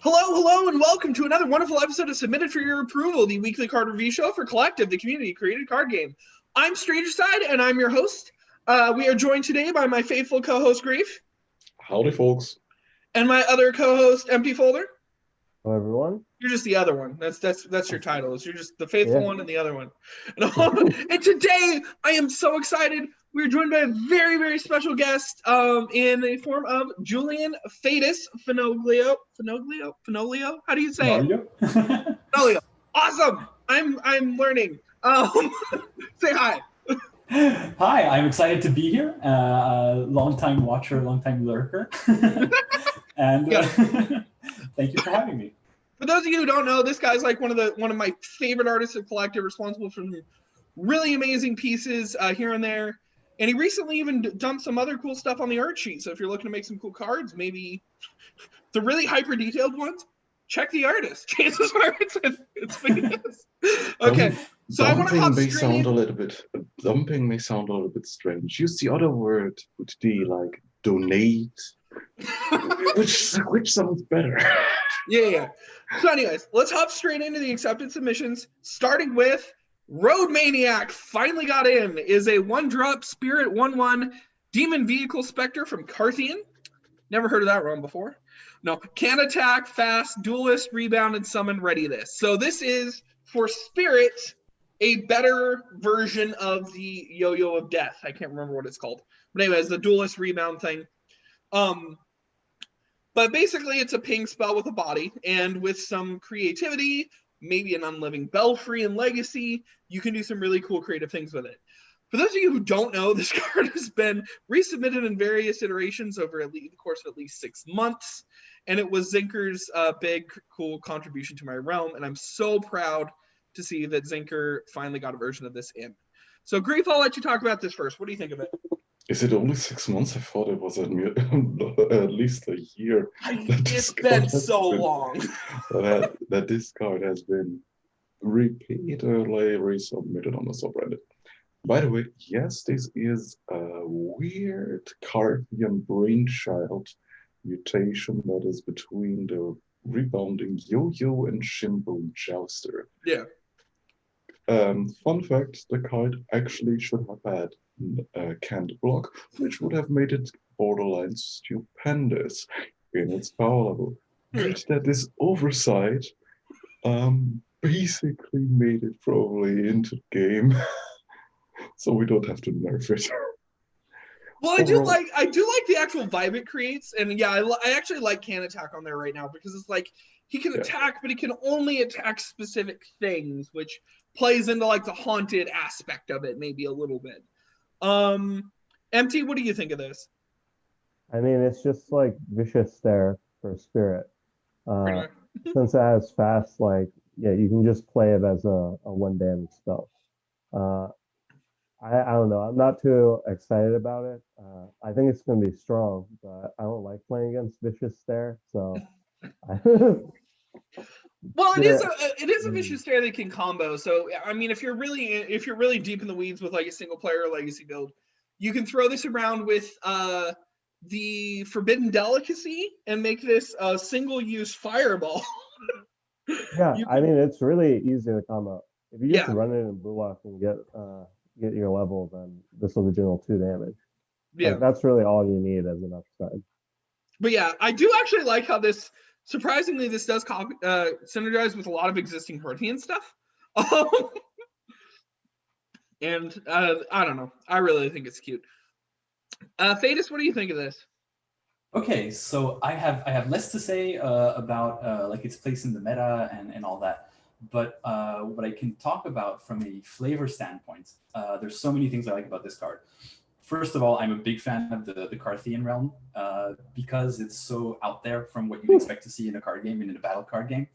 Hello, and welcome to another wonderful episode of Submitted for Your Approval, the weekly card review show for Collective, the community-created card game. I'm StrangerSide, and I'm your host. We are joined today by my faithful co-host, Grief. Howdy, folks. And my other co-host, Empty Folder. Hello, everyone. You're just the other one. That's your title. You're just the faithful one and the other one. And today, I am so excited. We're joined by a very, very special guest in the form of Julian Faedus Fenoglio. How do you say it? Fenoglio. Awesome. I'm learning. Say hi. Hi, I'm excited to be here. Long-time watcher, long-time lurker. And thank you for having me. For those of you who don't know, this guy's like one of my favorite artists at Collective, responsible for really amazing pieces here and there. And he recently even dumped some other cool stuff on the art sheet. So if you're looking to make some cool cards, maybe the really hyper detailed ones, check the artist. Chances are it's Faedus. Okay, so I want to hop straight in. Dumping may sound a little bit strange. Use the other word would be like donate, which sounds better. Yeah. So anyways, let's hop straight into the accepted submissions, starting with Road Maniac. Finally got in. Is a 1-drop spirit 1/1 demon vehicle specter from Carthian. Never heard of that run before. No, can attack, fast, duelist, rebound, and summon, ready this. So this is, for spirit, a better version of the Yo-Yo of Death. I can't remember what it's called. But anyways, the duelist rebound thing. But basically, it's a ping spell with a body, and with some creativity, maybe an Unliving Belfry and Legacy, you can do some really cool creative things with it. For those of you who don't know, this card has been resubmitted in various iterations over the course of at least 6 months, and it was Zinker's big, cool contribution to my realm, and I'm so proud to see that Zinker finally got a version of this in. So, Grief, I'll let you talk about this first. What do you think of it? Is it only 6 months? I thought it was at least a year. It's been so long. that this card has been repeatedly resubmitted on the subreddit. By the way, yes, this is a weird Carthian brainchild mutation that is between the rebounding Yo-Yo and Shinbone Jouster. Yeah. Fun fact, the card actually should have had a can't block, which would have made it borderline stupendous in its power level. But that this oversight basically made it probably into the game. So we don't have to nerf it. Well, I do like the actual vibe it creates, and yeah, I actually like can attack on there right now because it's like he can attack, but he can only attack specific things, which plays into like the haunted aspect of it maybe a little bit. Empty, what do you think of this? I mean, it's just like Vicious Stare for Spirit. Since it has fast, you can just play it as a 1 damage spell. I don't know. I'm not too excited about it. I think it's going to be strong, but I don't like playing against Vicious Stare, so. Well, it is a Vicious Stare that can combo. So I mean, if you're really deep in the weeds with like a single player legacy build, you can throw this around with the Forbidden Delicacy and make this a single-use fireball. Yeah, I mean, it's really easy to combo. If you just run it in blue lock and get your level, then this will be general 2 damage. Yeah, that's really all you need as an upside. But yeah, I do actually like how this. Surprisingly, this does synergize with a lot of existing Carthian stuff. And I don't know. I really think it's cute. Faedus, what do you think of this? Okay, so I have less to say about like its place in the meta and all that. But what I can talk about from a flavor standpoint, there's so many things I like about this card. First of all, I'm a big fan of the Carthian realm because it's so out there from what you'd expect to see in a card game and in a battle card game.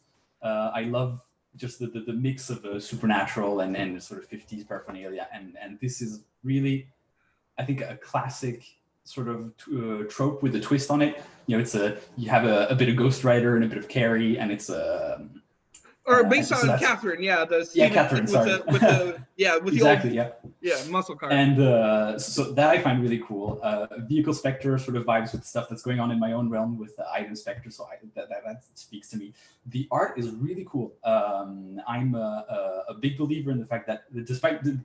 I love just the mix of supernatural and sort of 50s paraphernalia. And this is really, I think, a classic sort of trope with a twist on it. You know, you have a bit of Ghost Rider and a bit of Carry, and it's Or based on Catherine, Catherine, with sorry. with exactly, the old, muscle card. And so that I find really cool. Vehicle Spectre sort of vibes with stuff that's going on in my own realm with Item Spectre, so that speaks to me. The art is really cool. I'm a big believer in the fact that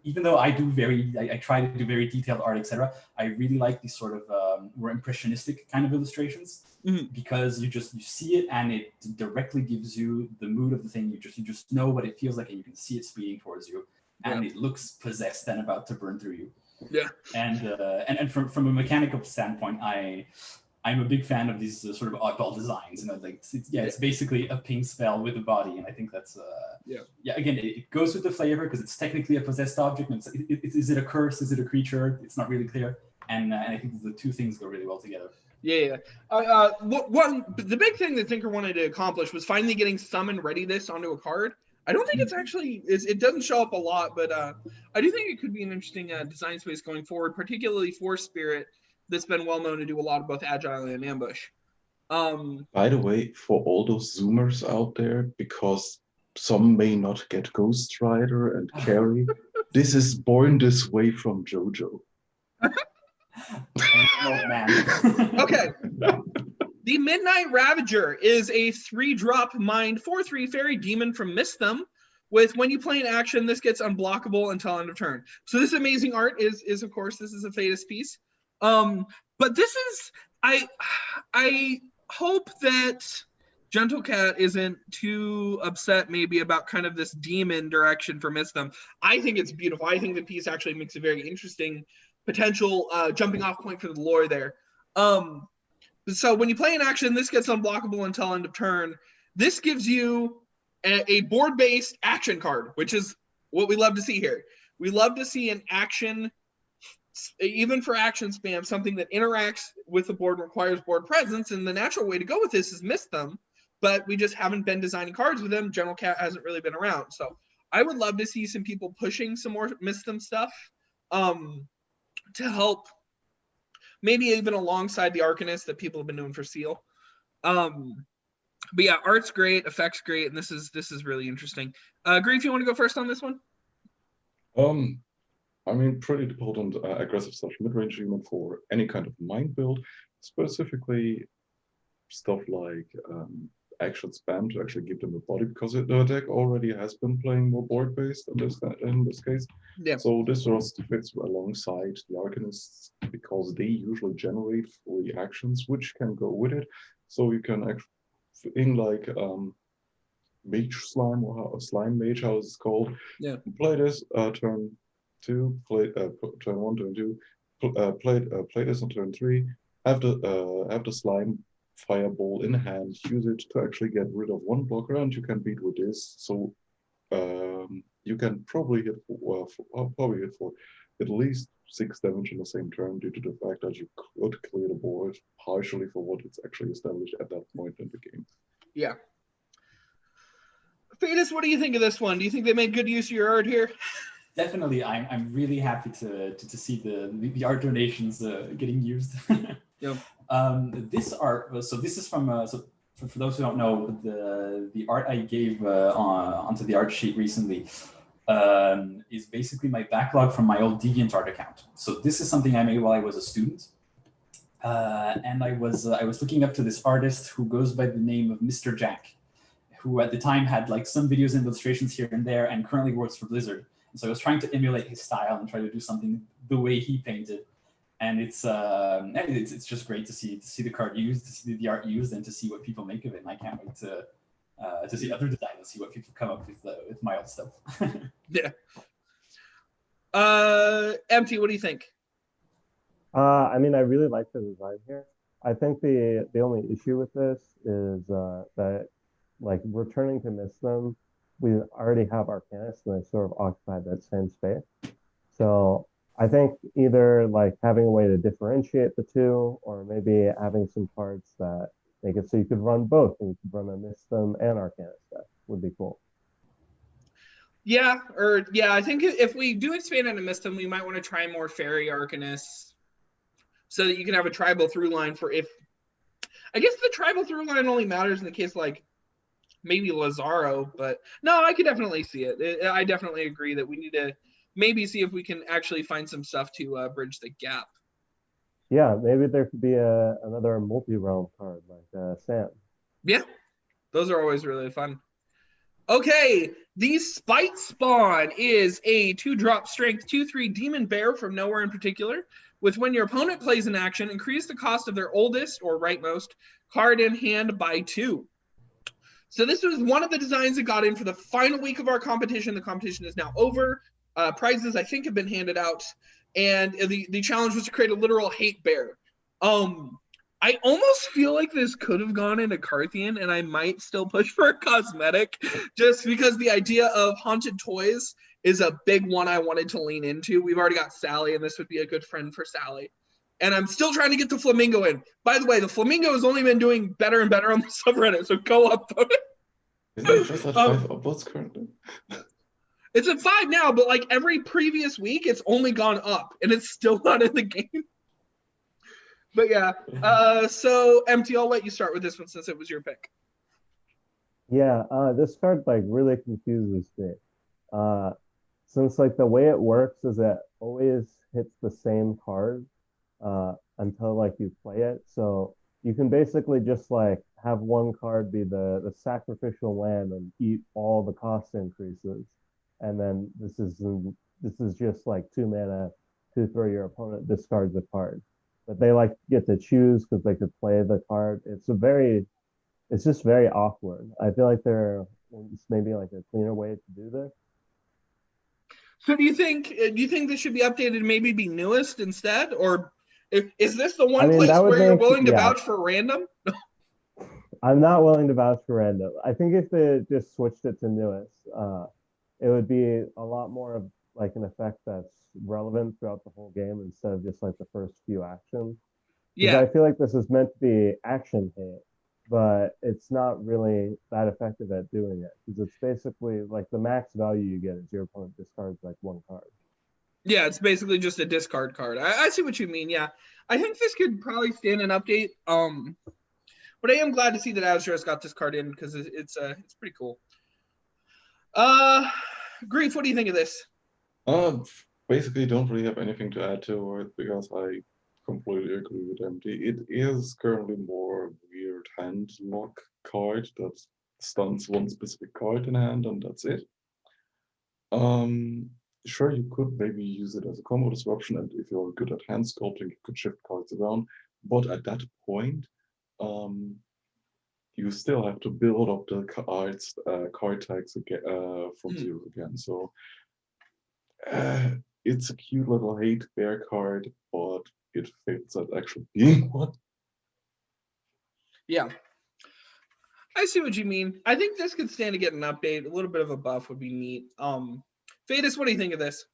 even though I try to do very detailed art, etc., I really like these sort of more impressionistic kind of illustrations. Mm-hmm. Because you see it and it directly gives you the mood of the thing. You just know what it feels like and you can see it speeding towards you, and it looks possessed and about to burn through you. Yeah. And from a mechanical standpoint, I'm a big fan of these sort of oddball designs. It's basically a ping spell with a body, and I think that's again it goes with the flavor because it's technically a possessed object. And is it a curse? Is it a creature? It's not really clear, and I think the two things go really well together. Yeah. The big thing that Thinker wanted to accomplish was finally getting summon readiness onto a card. I don't think it doesn't show up a lot, but I do think it could be an interesting design space going forward, particularly for Spirit, that's been well known to do a lot of both agile and ambush. By the way, for all those Zoomers out there, because some may not get Ghost Rider and Carry, this is born this way from JoJo. Oh, man. Okay. The Midnight Ravager is a 3-drop mind 4/3 fairy demon from Mistham. With when you play an action, this gets unblockable until end of turn. So this amazing art is of course, this is a Faedus piece. But this is I hope that Gentle Cat isn't too upset maybe about kind of this demon direction for Mistham. I think it's beautiful. I think the piece actually makes a very interesting potential jumping off point for the lore there. So when you play an action, this gets unblockable until end of turn. This gives you a board-based action card, which is what we love to see here. We love to see an action, even for action spam, something that interacts with the board, requires board presence, and the natural way to go with this is Mistham, but we just haven't been designing cards with them. General Cat hasn't really been around. So I would love to see some people pushing some more Mistham stuff. To help, maybe even alongside the Arcanist that people have been doing for Seal. But yeah, art's great, effects great, and this is really interesting. Grief, you want to go first on this one? I mean, pretty potent aggressive / mid-range demon for any kind of mind build, specifically stuff like action spam to actually give them a body, because the deck already has been playing more board-based in this case. Yeah. So this just fits alongside the Arcanists because they usually generate 3 actions which can go with it. So you can actually, in like Mage Slime or Slime Mage, how it's called. Yeah. Play this turn 2, turn 1, turn 2. Play this on turn 3. Have the slime fireball in hand, use it to actually get rid of 1 blocker, and you can beat with this. So you can probably hit for at least 6 damage in the same turn due to the fact that you could clear the board partially for what it's actually established at that point in the game. Yeah. Faedus, what do you think of this one? Do you think they made good use of your art here? Definitely, I'm really happy to see the art donations getting used. Yep. This art, so this is from for those who don't know, the art I gave onto the art sheet recently is basically my backlog from my old DeviantArt account. So this is something I made while I was a student, and I was looking up to this artist who goes by the name of Mr. Jack, who at the time had like some videos and illustrations here and there, and currently works for Blizzard. And so I was trying to emulate his style and try to do something the way he painted. And it's just great to see the card used, to see the art used, and to see what people make of it. And I can't wait to see other designs and see what people come up with my old stuff. Yeah. MT, what do you think? I mean, I really like the design here. I think the only issue with this is that, like, returning to Mistham, we already have Arcanists, and they sort of occupy that same space. So I think either like having a way to differentiate the two, or maybe having some cards that make it so you could run both, and you could run a Mistham and Arcanist deck would be cool. Yeah, I think if we do expand into Mistham, we might want to try more Fairy Arcanists, so that you can have a tribal through line for if. I guess the tribal through line only matters in the case like maybe Lazaro, but no, I could definitely see it. I definitely agree that we need to maybe see if we can actually find some stuff to bridge the gap. Yeah, maybe there could be another multi-realm card like Sam. Yeah, those are always really fun. Okay, the Spitespawn is a 2-drop strength 2/3 demon bear from nowhere in particular. With when your opponent plays an action, increase the cost of their oldest or rightmost card in hand by 2. So this was one of the designs that got in for the final week of our competition. The competition is now over. Prizes, I think, have been handed out. And the challenge was to create a literal hate bear. I almost feel like this could have gone into Carthian, and I might still push for a cosmetic, just because the idea of haunted toys is a big one I wanted to lean into. We've already got Sally, and this would be a good friend for Sally. And I'm still trying to get the Flamingo in. By the way, the Flamingo has only been doing better and better on the subreddit, so go upvote it. Is it just at 5 upvotes currently? It's at 5 now, but like every previous week, it's only gone up, and it's still not in the game. But yeah, so MT, I'll let you start with this one since it was your pick. Yeah, this card like really confuses me. Since like the way it works is it always hits the same card until like you play it. So you can basically just like have one card be the sacrificial lamb and eat all the cost increases. And then this is just like 2 mana, 2/3 your opponent discards a card. But they like get to choose because they could play the card. It's just very awkward. I feel like there's maybe like a cleaner way to do this. So do you think this should be updated to maybe be newest instead? Or is this the one place where you're willing to vouch for random? I'm not willing to vouch for random. I think if they just switched it to newest, it would be a lot more of like an effect that's relevant throughout the whole game instead of just like the first few actions. Yeah, I feel like this is meant to be action hate, but it's not really that effective at doing it because it's basically like the max value you get is your opponent discards like one card. Yeah, it's basically just a discard card. I see what you mean. Yeah, I think this could probably stand an update. But I am glad to see that Azra's got this card in because it's pretty cool. Grief, what do you think of this? Basically don't really have anything to add to it because I completely agree with MT. It is currently more weird hand lock card that stuns one specific card in hand and that's it. Sure, you could maybe use it as a combo disruption, and if you're good at hand sculpting, you could shift cards around. But at that point, you still have to build up the cards, card tags again, from zero again. So it's a cute little hate bear card, but it fits at actually being one. Yeah. I see what you mean. I think this could stand to get an update. A little bit of a buff would be neat. Faedus, what do you think of this?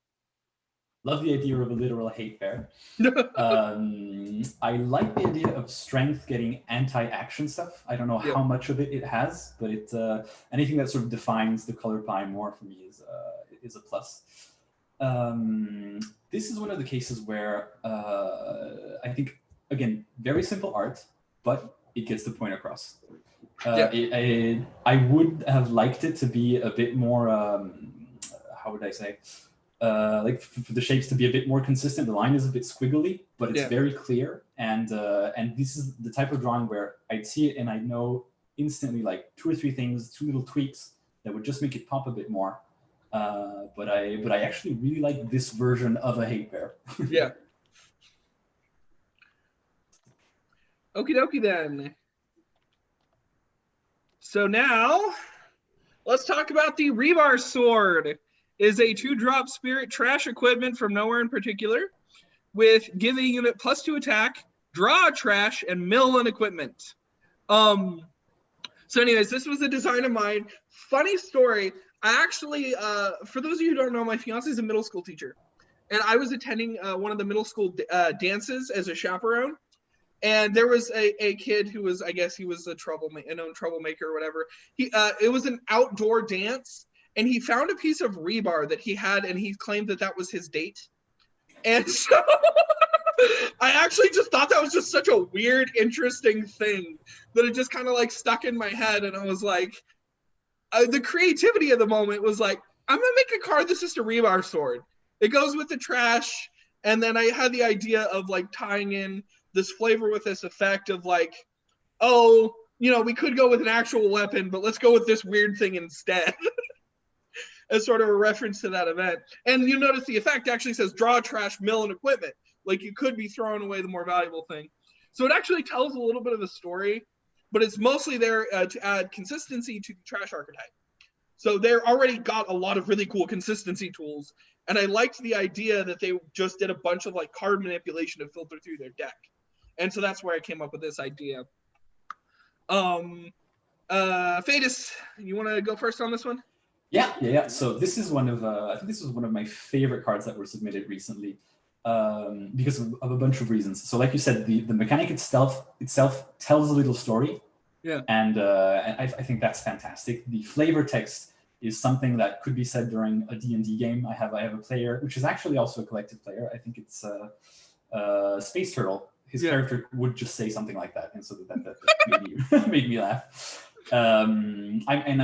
Love the idea of a literal hate bear. I like the idea of strength getting anti-action stuff. I don't know how much of it has, but it anything that sort of defines the color pie more for me is a plus. This is one of the cases where I think, again, very simple art, but it gets the point across. I would have liked it to be a bit more, how would I say, like for the shapes to be a bit more consistent. The line is a bit squiggly, but it's very clear. And this is the type of drawing where I'd see it and I know instantly like 2 or 3 things, 2 little tweaks that would just make it pop a bit more. But I actually really like this version of a hate bear. Yeah. Okie dokie then. So now let's talk about the Rebar Sword. Is a 2-drop spirit trash equipment from nowhere in particular, with give a unit +2 attack, draw a trash, and mill an equipment. So anyways, this was a design of mine. Funny story. I actually, for those of you who don't know, my fiance is a middle school teacher, and I was attending one of the middle school dances as a chaperone. And there was a kid who was, I guess he was a known troublemaker or whatever. It was an outdoor dance. And he found a piece of rebar that he had, and he claimed that was his date. And so I actually just thought that was just such a weird, interesting thing that it just kind of like stuck in my head. And I was like, the creativity of the moment was like, I'm gonna make a card that's just a Rebar Sword. It goes with the trash, and then I had the idea of like tying in this flavor with this effect of like, oh, you know, we could go with an actual weapon, but let's go with this weird thing instead. As sort of a reference to that event. And you notice the effect actually says draw, trash, mill, and equipment. Like you could be throwing away the more valuable thing. So it actually tells a little bit of the story, but it's mostly there to add consistency to the trash archetype. So they're already got a lot of really cool consistency tools. And I liked the idea that they just did a bunch of like card manipulation to filter through their deck. And so that's where I came up with this idea. Faedus, you want to go first on this one? Yeah. So this is one of I think this was one of my favorite cards that were submitted recently, because of a bunch of reasons. So like you said, the mechanic itself tells a little story. Yeah. And I think that's fantastic. The flavor text is something that could be said during a D&D game. I have a player, which is actually also a collective player. I think it's Space Turtle. His character would just say something like that, and so that made me laugh. I'm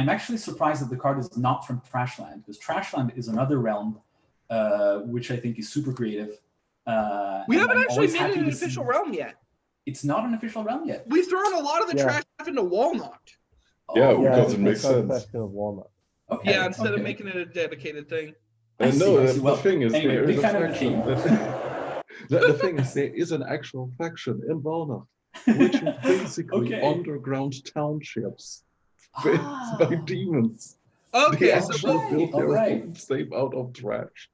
actually surprised that the card is not from Trashland, because Trashland is another realm, which I think is super creative. We haven't actually made it an official realm yet. It's not an official realm yet. We've thrown a lot of the trash stuff into Walnut. Yeah, because it makes sense. Of Walnut. Okay, yeah, instead of making it a dedicated thing. The thing is, anyway, big fan of the team. The thing is, there is an actual faction in Walnut, which is basically underground townships built by demons. Okay, they actually built their own save out of trash.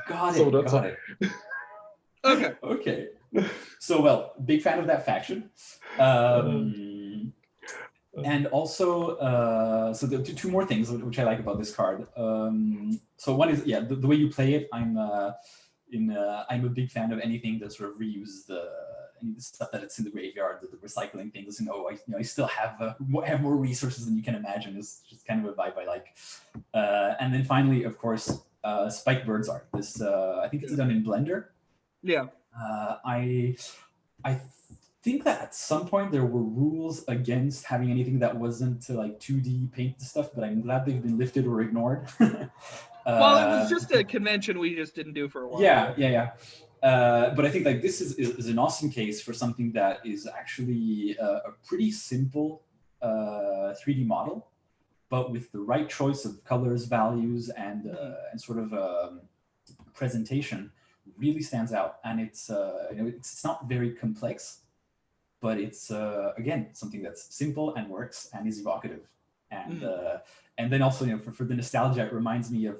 Got it. Okay. So, well, big fan of that faction. And also, so there are two more things which I like about this card. So one is, the way you play it. I'm a big fan of anything that sort of reuses any of the stuff that it's in the graveyard, the recycling things, and I still have more resources than you can imagine. Is just kind of a vibe I like. And then finally, of course, Spike Bird's art. This I think it's done in Blender. Yeah. I think that at some point there were rules against having anything that wasn't to like 2D paint stuff, but I'm glad they've been lifted or ignored. Well, it was just a convention we just didn't do for a while. Yeah. But I think like this is an awesome case for something that is actually a pretty simple 3D model, but with the right choice of colors, values, and sort of presentation, really stands out. And it's it's not very complex, but it's again something that's simple and works and is evocative. And then also, for the nostalgia, it reminds me of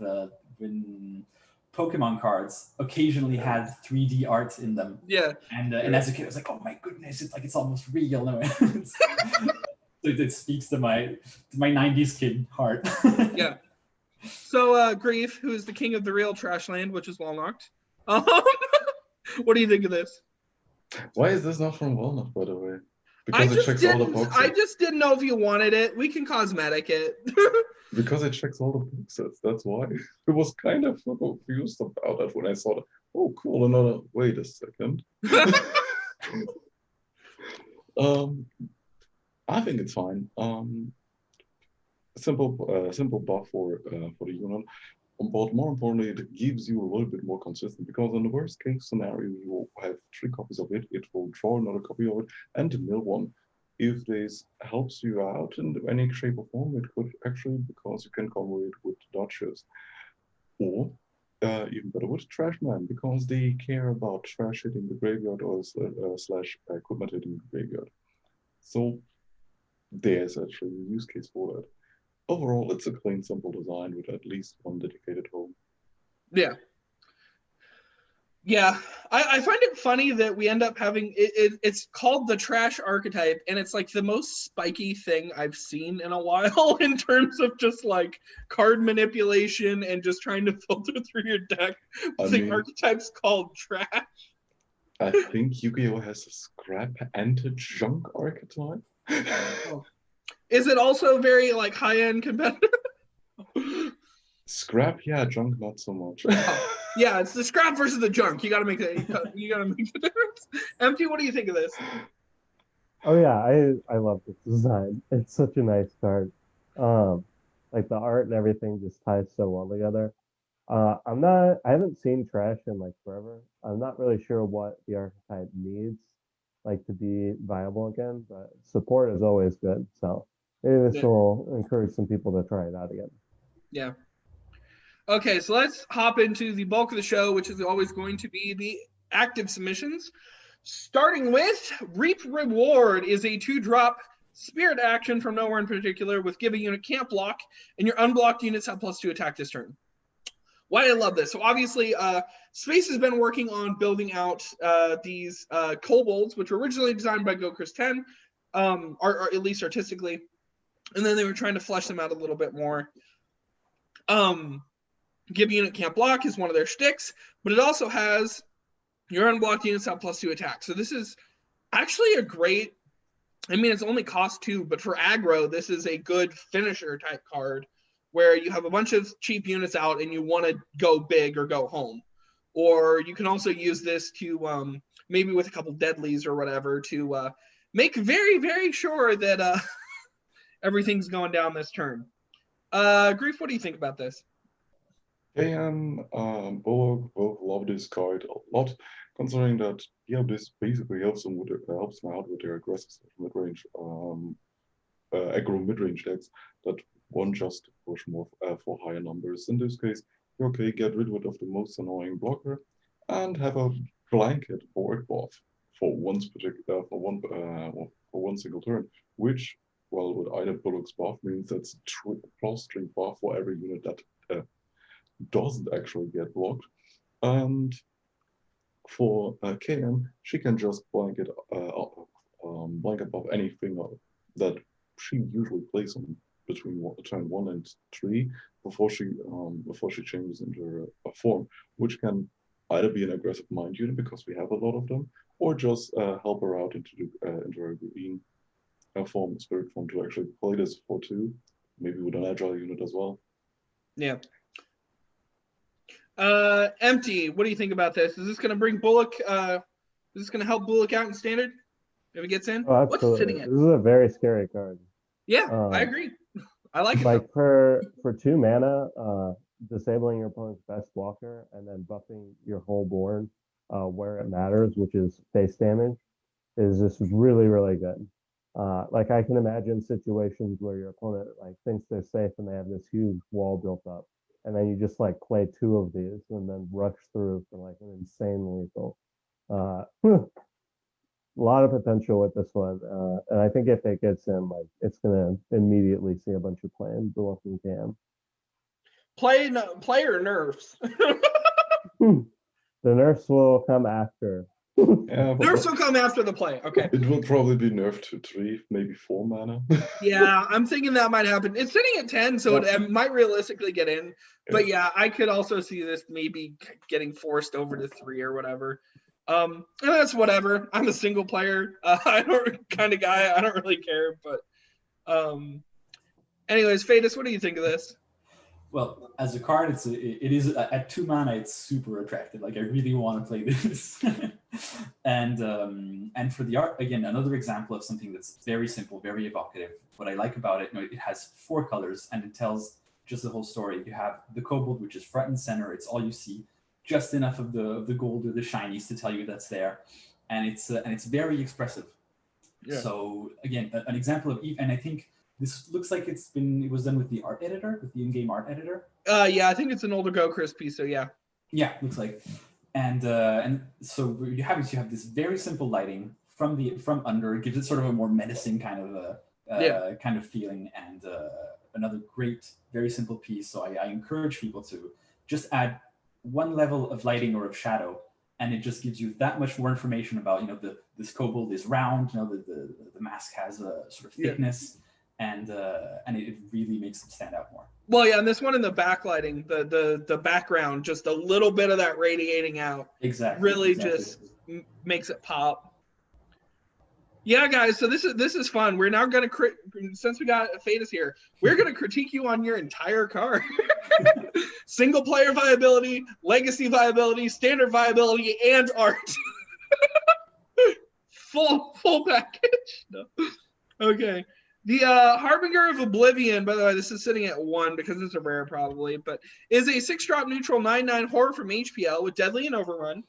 when Pokemon cards occasionally had 3D art in them. Yeah. And as a kid, I was like, oh my goodness, it's almost real. No, it speaks to my 90s kid heart. Yeah. So Grief, who is the king of the real Trashland, which is Walnut. What do you think of this? Why is this not from Walnut, by the way? Because it checks all the boxes. I just didn't know if you wanted it. We can cosmetic it. Because it checks all the boxes. That's why. I was kind of confused about that when I saw it. Oh, cool. Another. Wait a second. I think it's fine. Simple buff for the unit. But more importantly, it gives you a little bit more consistent, because in the worst case scenario, you will have 3 copies of it. It will draw another copy of it and mill one. If this helps you out in any shape or form, it could actually, because you can combo it with dodges. Or even better with Trashman, because they care about trash hitting the graveyard or slash equipment hitting the graveyard. So there's actually a use case for that. Overall, it's a clean, simple design with at least one dedicated home. Yeah. Yeah. I find it funny that we end up having, it's called the trash archetype, and it's like the most spiky thing I've seen in a while in terms of just like card manipulation and just trying to filter through your deck. The archetype's called trash. I think Yu-Gi-Oh! Has a scrap and a junk archetype. Oh. Is it also very like high-end competitive? Scrap, yeah. Junk, not so much. Yeah, it's the scrap versus the junk. You gotta make the difference. Empty, what do you think of this? Oh yeah, I love this design. It's such a nice card. Like the art and everything just ties so well together. I haven't seen trash in like forever. I'm not really sure what the archetype needs like to be viable again, but support is always good. So maybe this will encourage some people to try it out again. Yeah. Okay, so let's hop into the bulk of the show, which is always going to be the active submissions. Starting with Reap Reward is a 2-drop spirit action from nowhere in particular with give a unit can't block, and your unblocked units have +2 attack this turn. Why I love this. So obviously, Space has been working on building out these kobolds, which were originally designed by GoChris 10, or at least artistically, and then they were trying to flesh them out a little bit more. Give a unit can't block is one of their shticks, but it also has your unblocked units have +2 attack. So this is actually a great, I mean, it's only cost 2, but for aggro, this is a good finisher type card where you have a bunch of cheap units out and you want to go big or go home. Or you can also use this to, maybe with a couple deadlies or whatever, to make very, very sure that everything's going down this turn. Grief, what do you think about this? KM, Bullock both love this card a lot, considering that, yeah, this basically helps them out with their aggressive mid-range, aggro mid-range decks that want just to push more for higher numbers. In this case, you okay, get rid of the most annoying blocker and have a blanket board buff for one single turn, which, well, with either Bullock's buff means that's +3 buff for every unit that doesn't actually get blocked. And for KM, she can just blanket buff anything that she usually plays on between turn 1 and 3 before she changes into a form, which can either be an aggressive mind unit because we have a lot of them, or just help her out into a green form, spirit form, to actually play this for 2, maybe with an agile unit as well. Yeah. Empty, what do you think about this? Is this going to bring Bullock? Is this going to help Bullock out in standard if it gets in? Oh, what's it sitting at? This is a very scary card. Yeah, I agree. I like it. Like for 2 mana, disabling your opponent's best blocker and then buffing your whole board where it matters, which is face damage, is just really, really good. Like I can imagine situations where your opponent like thinks they're safe and they have this huge wall built up, and then you just like play 2 of these and then rush through for like an insane lethal. A lot of potential with this one, and I think if it gets in, like it's gonna immediately see a bunch of play in Bullock and Cam. Player nerfs. The nerfs will come after. Yeah, nerfs will come after the play. Okay. It will probably be nerfed to 3, maybe 4 mana. Yeah, I'm thinking that might happen. It's sitting at 10, so it might realistically get in. But yeah, I could also see this maybe getting forced over to 3 or whatever. And that's whatever. I'm a single player I don't kind of guy. I don't really care. But anyways, Faedus, what do you think of this? Well, as a card, it is at 2 mana. It's super attractive. Like I really want to play this. And for the art, again, another example of something that's very simple, very evocative. What I like about it, it has 4 colors and it tells just the whole story. You have the kobold, which is front and center. It's all you see. Just enough of the gold or the shinies to tell you that's there, and it's very expressive. Yeah. So again, an example of, and I think this looks like it was done with the art editor, with the in-game art editor. Yeah, I think it's an older GoChris piece. So yeah. Yeah, looks like, and so what you have this very simple lighting from under. It gives it sort of a more menacing kind of feeling, and another great, very simple piece. So I encourage people to just add 1 level of lighting or of shadow, and it just gives you that much more information about, this kobold is round, the mask has a sort of thickness, and it really makes it stand out more. Well, yeah, and this one in the backlighting, the background, just a little bit of that radiating out, really just makes it pop. Yeah, guys, so this is fun. We're now going to, since we got Faedus here, we're going to critique you on your entire card. Single player viability, legacy viability, standard viability, and art. Full package. No. Okay. The Harbinger of Oblivion, by the way, this is sitting at 1 because it's a rare probably, but is a 6-drop neutral 9/9 horror from HPL with Deadly and Overrun.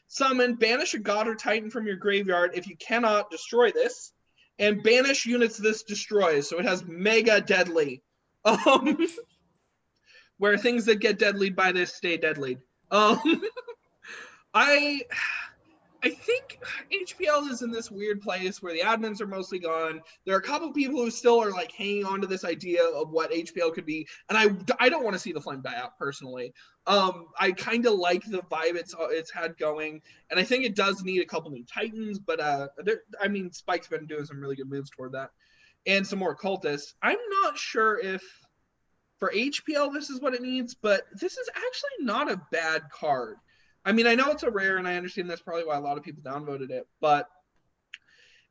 Summon, banish a god or titan from your graveyard if you cannot destroy this, and banish units this destroys. So it has mega deadly. Where things that get deadlied by this stay deadlied. I think HPL is in this weird place where the admins are mostly gone. There are a couple people who still are like hanging on to this idea of what HPL could be, and I don't want to see the flame die out personally. I kind of like the vibe it's had going, and I think it does need a couple new titans, but Spike's been doing some really good moves toward that, and some more cultists. I'm not sure if for HPL this is what it needs, but this is actually not a bad card. I mean, I know it's a rare, and I understand that's probably why a lot of people downvoted it, but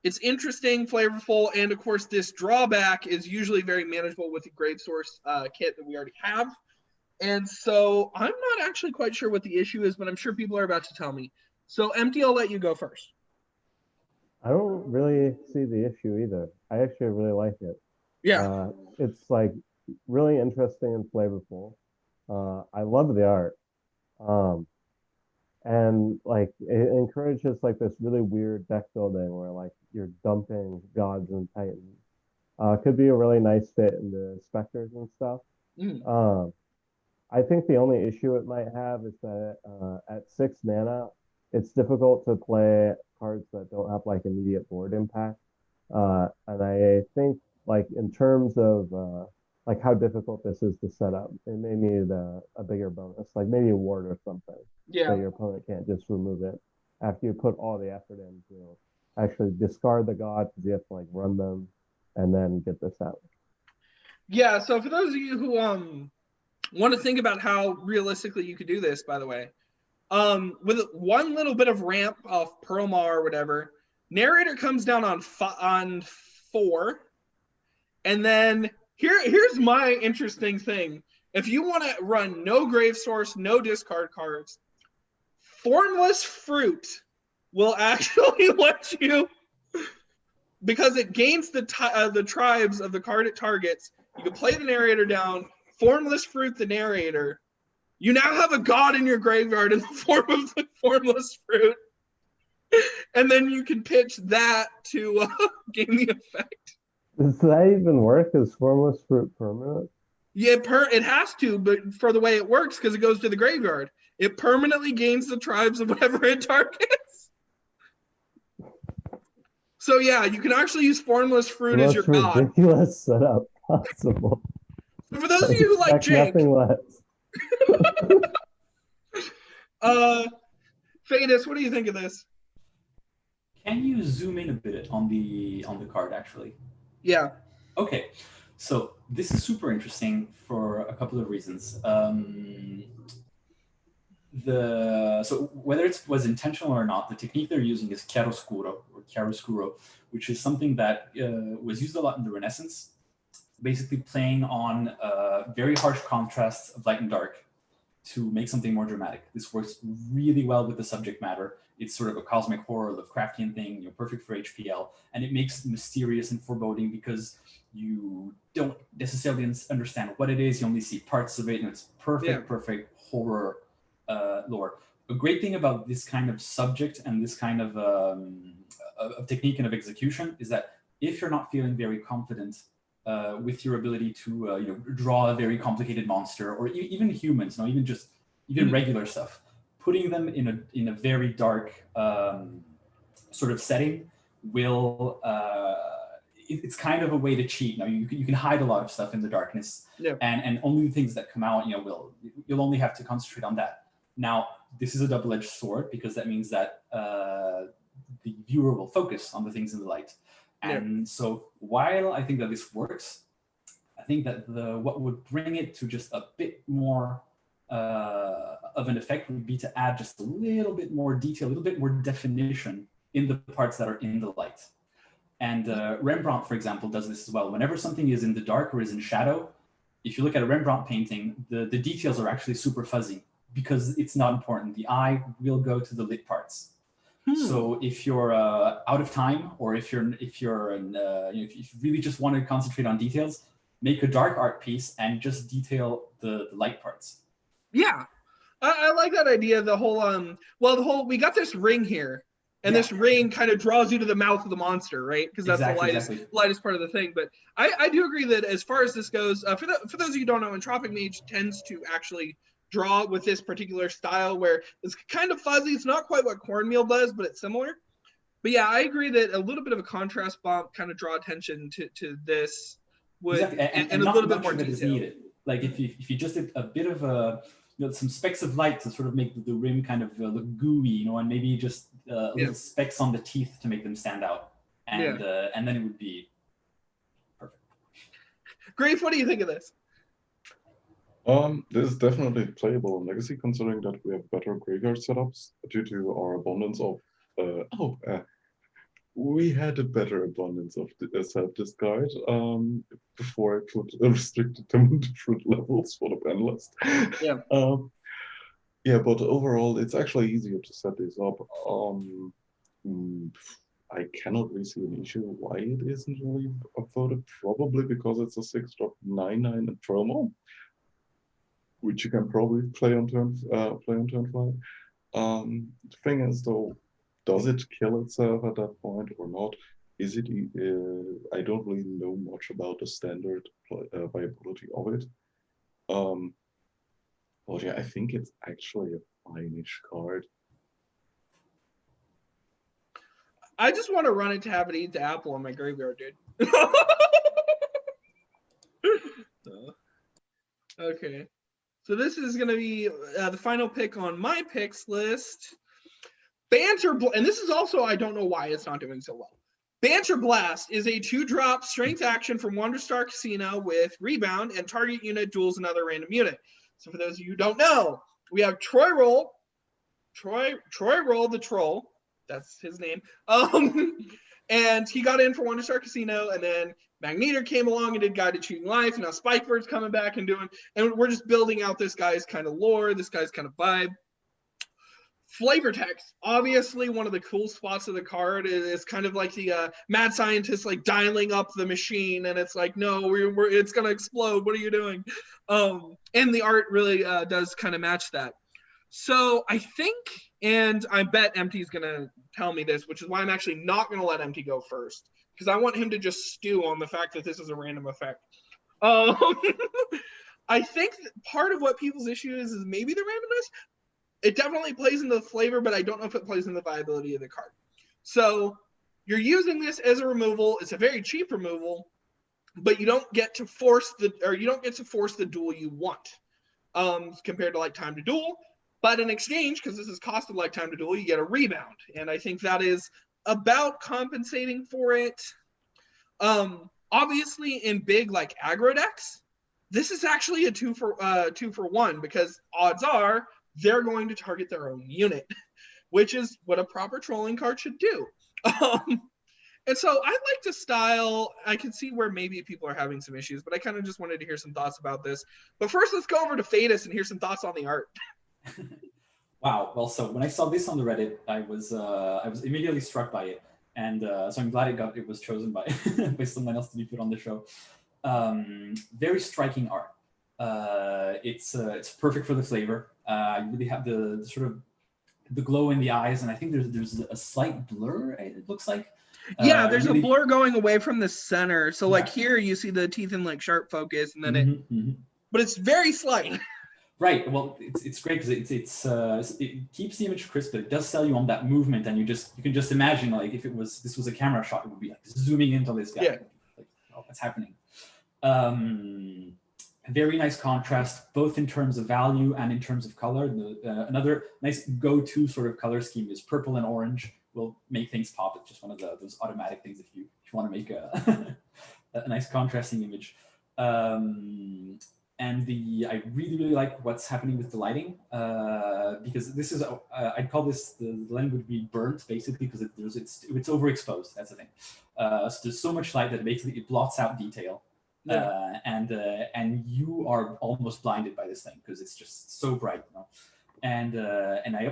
it's interesting, flavorful, and of course, this drawback is usually very manageable with the Grave Source kit that we already have. And so I'm not actually quite sure what the issue is, but I'm sure people are about to tell me. So, Empty, I'll let you go first. I don't really see the issue either. I actually really like it. Yeah. It's like really interesting and flavorful. I love the art. And like it encourages like this really weird deck building where like you're dumping gods and titans. Could be a really nice fit into specters and stuff. I think the only issue it might have is that at 6 mana, it's difficult to play cards that don't have like immediate board impact. And I think like in terms of like how difficult this is to set up, it may need a bigger bonus, like maybe a ward or something. Yeah. So your opponent can't just remove it after you put all the effort in to actually discard the god because you have to like run them and then get this out. Yeah, so for those of you who want to think about how realistically you could do this, by the way, with one little bit of ramp off Perlma or whatever, narrator comes down on 4, and then here's my interesting thing. If you want to run no Grave Source, no discard cards, Formless Fruit will actually let you, because it gains the tribes of the card it targets. You can play the narrator down, Formless Fruit the narrator. You now have a god in your graveyard in the form of the Formless Fruit. And then you can pitch that to gain the effect. Does that even work? Is Formless Fruit permanent? Yeah, it has to, but for the way it works, because it goes to the graveyard, it permanently gains the tribes of whatever it targets. So yeah, you can actually use Formless Fruit as your god. Ridiculous setup possible. So for those of you who like Jake, nothing less. Faedus, what do you think of this? Can you zoom in a bit on the card actually? Yeah. Okay, so this is super interesting for a couple of reasons. So whether it was intentional or not, the technique they're using is chiaroscuro or chiaroscuro, which is something that was used a lot in the Renaissance, basically playing on very harsh contrasts of light and dark to make something more dramatic. This works really well with the subject matter. It's sort of a cosmic horror, Lovecraftian thing, perfect for HPL, and it makes it mysterious and foreboding because you don't necessarily understand what it is. You only see parts of it, and it's perfect horror lore. A great thing about this kind of subject and this kind of technique and of execution is that if you're not feeling very confident with your ability to draw a very complicated monster, or even humans, even regular stuff, putting them in a very dark sort of setting will it's kind of a way to cheat. Now you can hide a lot of stuff in the darkness, and only the things that come out you'll only have to concentrate on that. Now this is a double-edged sword because that means that the viewer will focus on the things in the light. And so while I think that this works, I think that what would bring it to just a bit more of an effect would be to add just a little bit more detail, a little bit more definition in the parts that are in the light. And Rembrandt, for example, does this as well. Whenever something is in the dark or is in shadow, if you look at a Rembrandt painting, the details are actually super fuzzy because it's not important. The eye will go to the lit parts. So if you're out of time, or if you really just want to concentrate on details, make a dark art piece and just detail the light parts. Yeah, I like that idea. The whole we got this ring here, and this ring kind of draws you to the mouth of the monster, right? Because that's the lightest part of the thing. But I do agree that as far as this goes, for those of you who don't know, Entropic Mage tends to actually draw with this particular style where it's kind of fuzzy. It's not quite what Cornmeal does, but it's similar. But yeah, I agree that a little bit of a contrast bump kind of draw attention to this would, and a little bit more detail is needed. Like if you just did a bit of some specks of light to sort of make the rim kind of look gooey, and maybe just little specks on the teeth to make them stand out, and then it would be perfect. Grief, what do you think of this? This is definitely playable in Legacy, considering that we have better graveyard setups due to our abundance of. We had a better abundance of self-discard before I put restricted them to different levels for the panelist. Yeah. But overall, it's actually easier to set this up. I cannot really see an issue why it isn't really voted. Probably because it's a 6-drop 9/9 and promo, which you can probably play on turn 5. The thing is, though, does it kill itself at that point or not? Is it? I don't really know much about the standard viability of it. But yeah, I think it's actually a fine-ish card. I just want to run it to have it eat the apple in my graveyard, dude. Okay. So this is going to be the final pick on my picks list. Banterblast, and this is also, I don't know why it's not doing so well. Banterblast is a 2-drop strength action from Wanderstar Casino with rebound, and target unit duels another random unit. So for those of you who don't know, we have Troy Roll the Troll, that's his name, and he got in for Wanderstar Casino, and then Magneter came along and did Guided Shooting Life, and now Spikebird's coming back and we're just building out this guy's kind of lore, this guy's kind of vibe. Flavor text, obviously one of the cool spots of the card is kind of like the mad scientist like dialing up the machine, and it's like, no, it's gonna explode. What are you doing? And the art really does kind of match that. So I think, and I bet Empty's gonna tell me this, which is why I'm actually not gonna let Empty go first, because I want him to just stew on the fact that this is a random effect. I think that part of what people's issue is maybe the randomness. It definitely plays into the flavor, but I don't know if it plays in the viability of the card. So you're using this as a removal. It's a very cheap removal, but you don't get to force the duel you want, compared to like Time to Duel. But in exchange, because this is costed like Time to Duel, you get a rebound, and I think that is about compensating for it. Obviously, in big like aggro decks, this is actually a 2-for-1, because odds are they're going to target their own unit, which is what a proper trolling card should do. And so I like to style, I can see where maybe people are having some issues, but I kind of just wanted to hear some thoughts about this. But first, let's go over to Faedus and hear some thoughts on the art. Wow. Well, so when I saw this on the Reddit, I was immediately struck by it. And so I'm glad it was chosen by, by someone else to be put on the show. Very striking art. It's perfect for the flavor. You really have the sort of the glow in the eyes, and I think there's a slight blur, it looks like. Yeah, there's really a blur going away from the center. So like here you see the teeth in like sharp focus, and then but it's very slight. Right. Well, it's great because it keeps the image crisp, but it does sell you on that movement, and you can just imagine, like, if this was a camera shot, it would be like zooming into this guy. Yeah. Like, oh, what's happening? Very nice contrast, both in terms of value and in terms of color. Another nice go-to sort of color scheme is purple and orange. Will make things pop. It's just one of those automatic things if you want to make a nice contrasting image. And I really like what's happening with the lighting, because this is I'd call this the lighting would be burnt basically, because it's overexposed. That's the thing. So there's so much light that basically it blots out detail. And you are almost blinded by this thing because it's just so bright, you know. And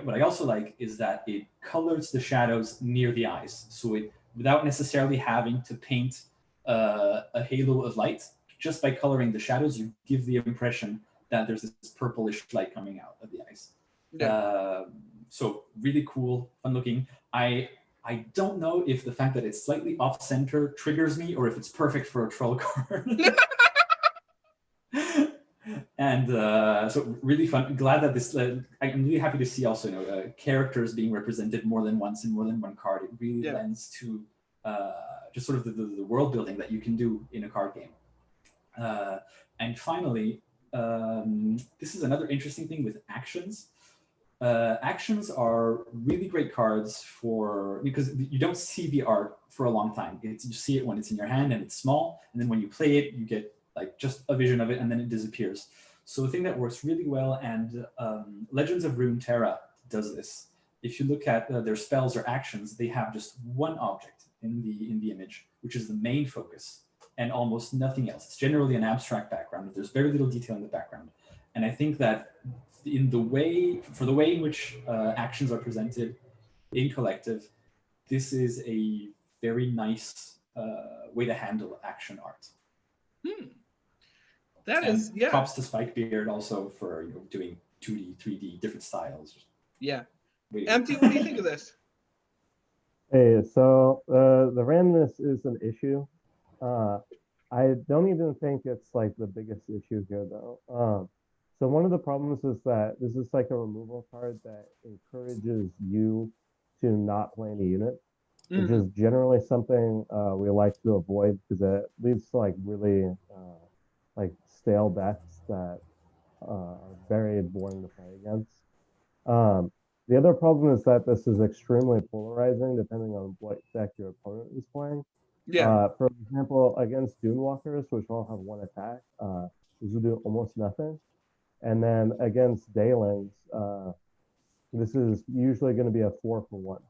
what I also like is that it colors the shadows near the eyes, so it, without necessarily having to paint a halo of light, just by coloring the shadows, you give the impression that there's this purplish light coming out of the eyes. Yeah. So really cool, fun looking. I don't know if the fact that it's slightly off center triggers me, or if it's perfect for a troll card. And so really fun. Glad that this. I'm really happy to see also characters being represented more than once in more than one card. It really lends to just sort of the world building that you can do in a card game. And finally, this is another interesting thing with actions. Actions are really great cards because you don't see the art for a long time. You see it when it's in your hand and it's small, and then when you play it, you get like just a vision of it, and then it disappears. So the thing that works really well, and Legends of Runeterra does this. If you look at their spells or actions, they have just one object in the image, which is the main focus, and almost nothing else. It's generally an abstract background. There's very little detail in the background. And I think that for the way in which actions are presented in Collective, this is a very nice way to handle action art. That is, yeah. Props to Spikebeard also for doing 2D, 3D, different styles. Yeah. Empty, what do you think of this? Hey, so the randomness is an issue. I don't even think it's like the biggest issue here, though. So one of the problems is that this is like a removal card that encourages you to not play any unit, which is generally something we like to avoid because it leads to like really like stale decks that are very boring to play against. The other problem is that this is extremely polarizing depending on what deck your opponent is playing. Yeah. For example, against Dunewalkers, which all have one attack, this will do almost nothing. And then against Daylings, this is usually going to be a 4-for-1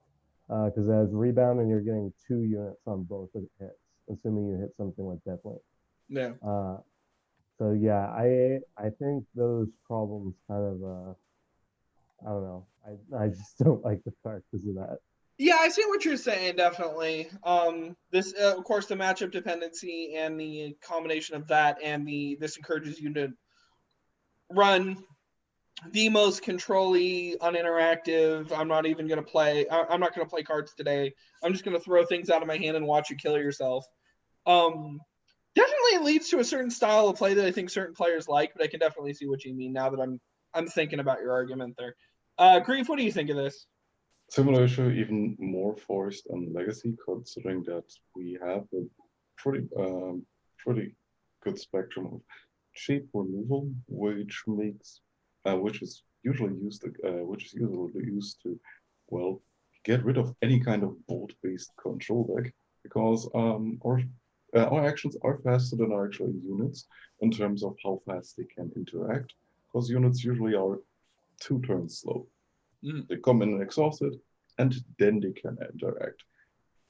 because it has rebound and you're getting 2 units on both of the hits, assuming you hit something like Deathlink. Yeah. So yeah, I think those problems kind of I don't know. I just don't like the card because of that. Yeah, I see what you're saying, definitely. This, of course, the matchup dependency and the combination of that and this encourages you to run the most control-y, uninteractive. I'm not even going to play. I'm not going to play cards today. I'm just going to throw things out of my hand and watch you kill yourself. Definitely leads to a certain style of play that I think certain players like, but I can definitely see what you mean now that I'm thinking about your argument there. Grief, what do you think of this? Similar issue, even more forced on Legacy, considering that we have a pretty good spectrum of cheap removal, which is usually used to, well, get rid of any kind of bolt-based control deck, because our actions are faster than our actual units in terms of how fast they can interact, because units usually are 2 turns slow. They come in exhausted, and then they can interact.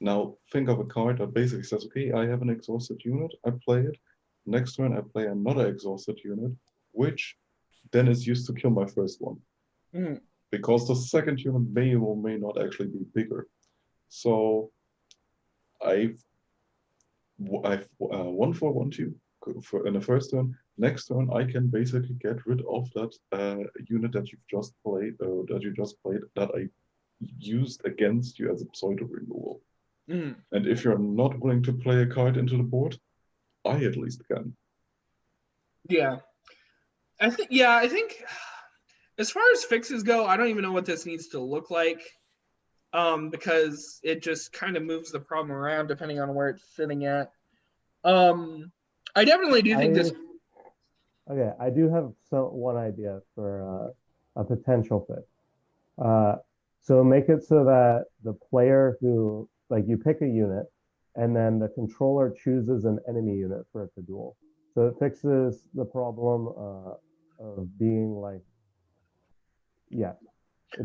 Now, think of a card that basically says, okay, I have an exhausted unit, I play it. Next turn, I play another exhausted unit, which then is used to kill my first one. Because the second unit may or may not actually be bigger. So I've 1-4-1-2 in the first turn. Next turn, I can basically get rid of that unit that you've just played, that I used against you as a pseudo removal. And if you're not willing to play a card into the board, I at least can. Yeah. I think as far as fixes go, I don't even know what this needs to look like. Because it just kind of moves the problem around depending on where it's sitting at. I definitely do think this. Okay, I do have one idea for a potential fix. So make it so that the player who, like, you pick a unit, and then the controller chooses an enemy unit for it to duel. So it fixes the problem of being like, yeah.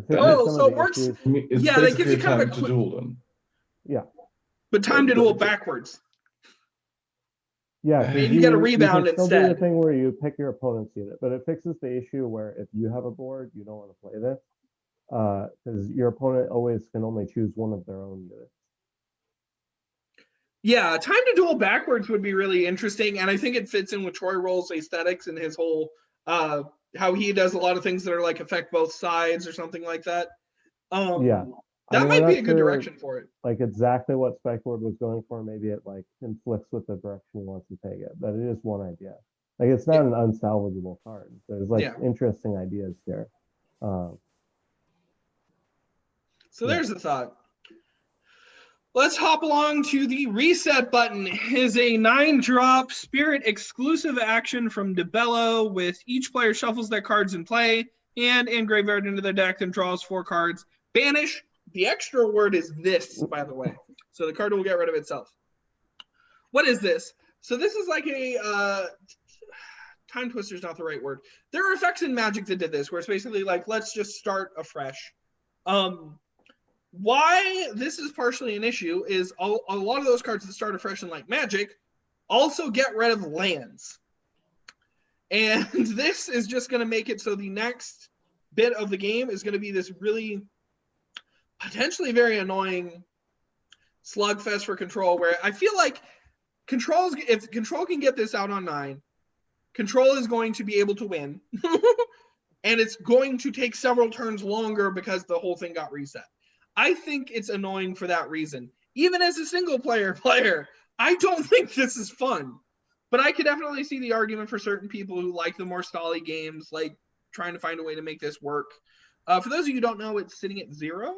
So it works. I mean, it's that gives you kind of a to duel then. Yeah. But time to duel backwards. Yeah, you get a rebound you can still do the instead. thing where you pick your opponent's unit, but it fixes the issue where if you have a board, you don't want to play this, because your opponent always can only choose one of their own units. Yeah, time to duel backwards would be really interesting, and I think it fits in with Troy Roll's aesthetics and his whole how he does a lot of things that are like affect both sides or something like that. Yeah, that might be a good direction for it. Like exactly what Specboard was going for. Maybe it like conflicts with the direction he wants to take it, but it is one idea. Like it's not an unsalvageable card. There's like interesting ideas here. So there's the thought. Let's hop along to the reset button. It is a 9-drop spirit exclusive action from DeBello, with each player shuffles their cards in play and in graveyard into their deck and draws 4 cards. Banish. The extra word is this, by the way. So the card will get rid of itself. What is this? So this is like a Time Twister is not the right word. There are effects in Magic that did this, where it's basically like, let's just start afresh. Why this is partially an issue is a lot of those cards that start afresh in like Magic also get rid of lands. And this is just going to make it so the next bit of the game is going to be this really potentially very annoying slugfest for Control, where I feel like if Control can get this out on 9, Control is going to be able to win. And it's going to take several turns longer because the whole thing got reset. I think it's annoying for that reason. Even as a single player, I don't think this is fun. But I could definitely see the argument for certain people who like the more stally games, like trying to find a way to make this work. For those of you who don't know, it's sitting at 0.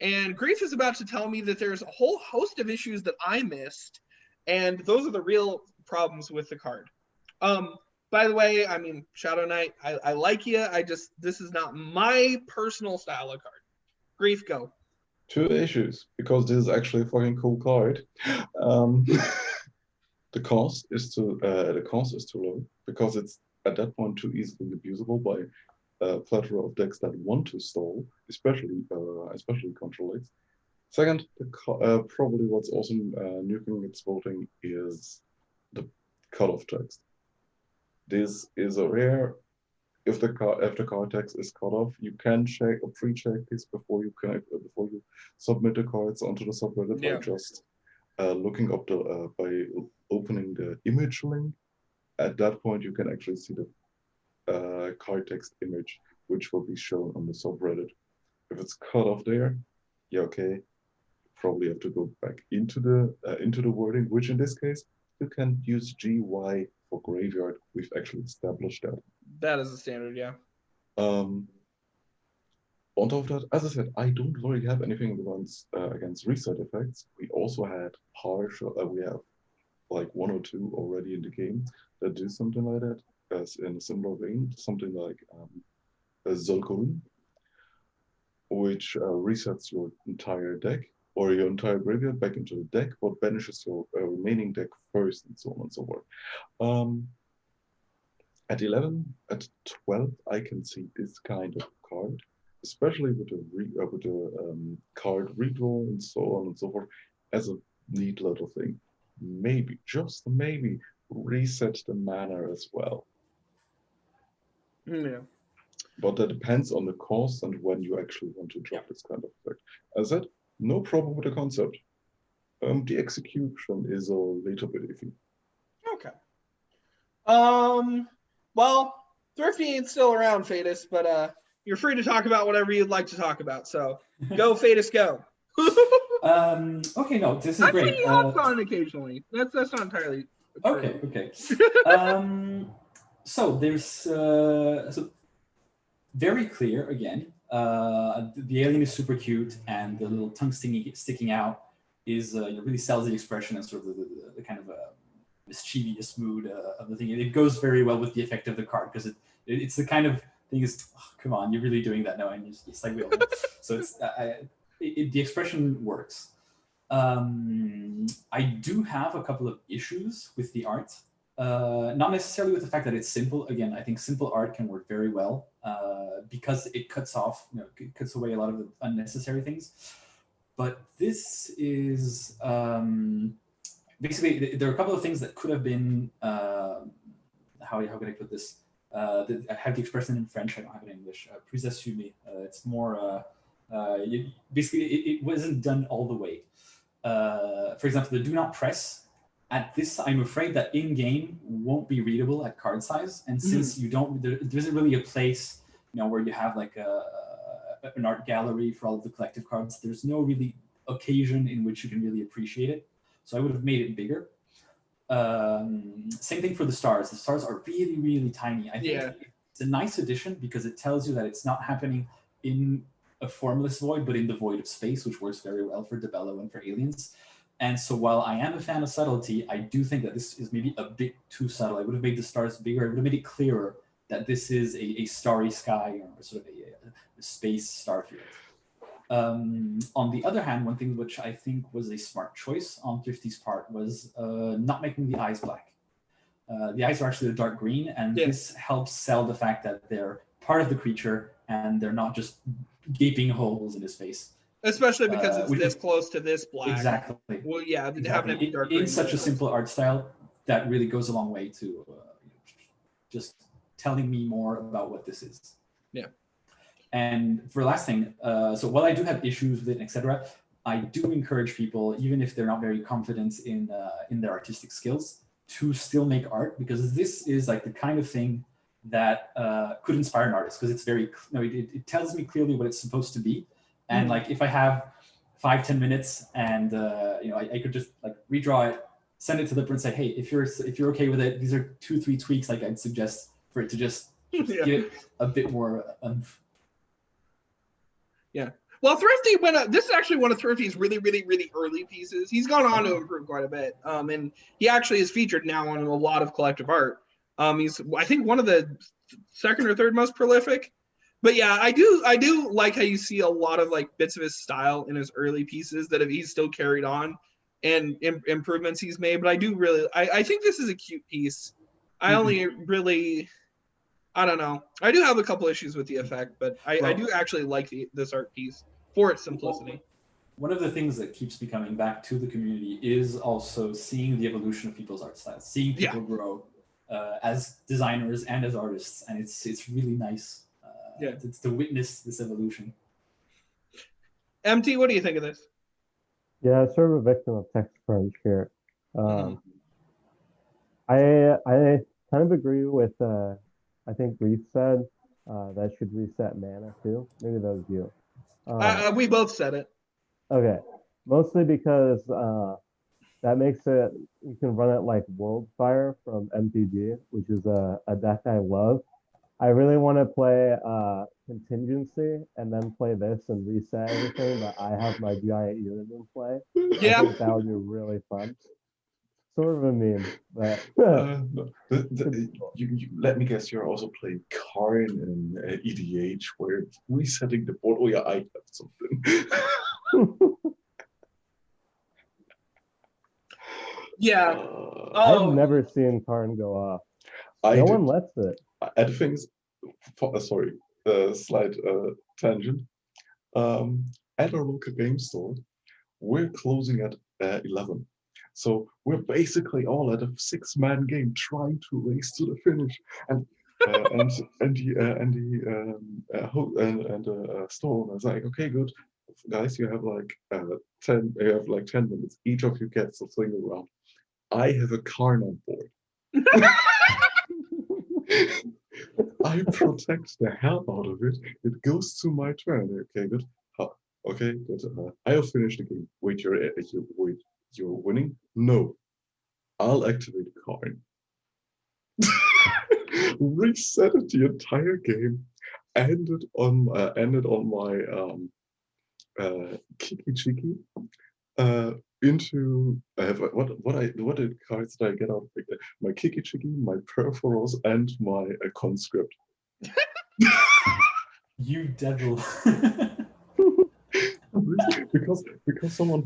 And Grief is about to tell me that there's a whole host of issues that I missed. And those are the real problems with the card. By the way, I mean, Shadow Knight, I like you. This is not my personal style of card. Grief, go. 2 issues, because this is actually a fucking cool card. The cost is too low, because it's at that point too easily abusable by a plethora of decks that want to stall, especially Control decks. Second, probably what's also nuking its voting is the cutoff text. This is a rare. If the card text is cut off, you can pre-check this before you submit the cards onto the subreddit by just looking up by opening the image link. At that point, you can actually see the card text image, which will be shown on the subreddit. If it's cut off there, okay, probably have to go back into the wording, which in this case you can use GY for graveyard. We've actually established that. That is a standard, yeah. On top of that, as I said, I don't really have anything against reset effects. We also had we have like 1 or 2 already in the game that do something like that, as in a similar vein, something like Zolkorun, which resets your entire deck or your entire graveyard back into the deck, but banishes your remaining deck first, and so on and so forth. At 11, at 12, I can see this kind of card, especially with the card redraw and so on and so forth, as a neat little thing. Maybe, just maybe, reset the mana as well. Yeah. But that depends on the cost and when you actually want to drop this kind of effect. As I said, no problem with the concept. The execution is a little bit iffy. Okay. Well, Thrifty ain't still around, Faedus, but you're free to talk about whatever you'd like to talk about. So go, Faedus, go. Okay, no, this is great. I hops on occasionally. That's not entirely true. Okay. So there's so very clear again. The alien is super cute, and the little tongue sticking out is really sells the expression and sort of the kind of mischievous mood of the thing. It goes very well with the effect of the card, because it's the kind of thing is, oh, come on, you're really doing that now, and it's like, so it's the expression works. I do have a couple of issues with the art, not necessarily with the fact that it's simple. Again, I think simple art can work very well because it cuts away a lot of the unnecessary things. But this is basically, there are a couple of things that could have been, how can I put this? I have the expression in French, I don't have it in English, plus assumé. It's more, basically, it wasn't done all the way. For example, the do not press, at this, I'm afraid that in-game won't be readable at card size. And since you don't, there isn't really a place, where you have like an art gallery for all of the collective cards, there's no really occasion in which you can really appreciate it. So I would have made it bigger. Same thing for the stars. The stars are really, really tiny. I think it's a nice addition because it tells you that it's not happening in a formless void, but in the void of space, which works very well for Debello and for aliens. And so while I am a fan of subtlety, I do think that this is maybe a bit too subtle. I would have made the stars bigger. I would have made it clearer that this is a starry sky or sort of a space star field. On the other hand, one thing which I think was a smart choice on Thrifty's part was not making the eyes black. The eyes are actually a dark green, and this helps sell the fact that they're part of the creature and they're not just gaping holes in his face. Especially because it's this close to this black. Exactly. Well, yeah, exactly. having it be dark green. In such a simple art style, that really goes a long way to just telling me more about what this is. Yeah. And for the last thing, so while I do have issues with it, etc., I do encourage people, even if they're not very confident in their artistic skills, to still make art, because this is like the kind of thing that could inspire an artist, because it's very, it tells me clearly what it's supposed to be. And like, if I have 5-10 minutes and I could just like redraw it, send it to the print, and say, hey, if you're okay with it, these are 2-3 tweaks like I'd suggest for it to just give it a bit more Yeah. Well, Thrifty went up. This is actually one of Thrifty's really, really, really early pieces. He's gone on to improve quite a bit. And he actually is featured now on a lot of collective art. He's, I think, one of the second or third most prolific. But yeah, I do like how you see a lot of like bits of his style in his early pieces that he's still carried on, and improvements he's made. But I do really, I think this is a cute piece. I only really, I don't know. I do have a couple issues with the effect, but I do actually like this art piece for its simplicity. One of the things that keeps me coming back to the community is also seeing the evolution of people's art styles, seeing people grow as designers and as artists, and it's really nice. It's to witness this evolution. MT, what do you think of this? Yeah, sort of a victim of text crunch here. I kind of agree with I think Reef said that should reset mana too. Maybe that was you. We both said it. Okay, mostly because that makes it, you can run it like Worldfire from MTG, which is a deck I love. I really want to play Contingency and then play this and reset everything, but I have my giant unit in play. Yeah. I think that would be really fun. Sort of a meme, but you let me guess, you're also playing Karn in EDH, where resetting the board. Oh yeah, I have something. Yeah. I've never seen Karn go off. No one lets it. At things, sorry, slight tangent. At our local game store, we're closing at 11. So we're basically all at a 6-man game trying to race to the finish, and the store owner's like, okay, good, guys, you have like 10 minutes. Each of you gets a single round. I have a Karn on board. I protect the hell out of it. It goes to my turn. Okay, good. Okay, good. I'll finish the game. Wait, you're winning? No. I'll activate Karn. Resetted the entire game. Ended on my Kiki Chiki. Into what cards did I get out? My Kiki Chiki, my Perforos, and my Conscript. You devil. because someone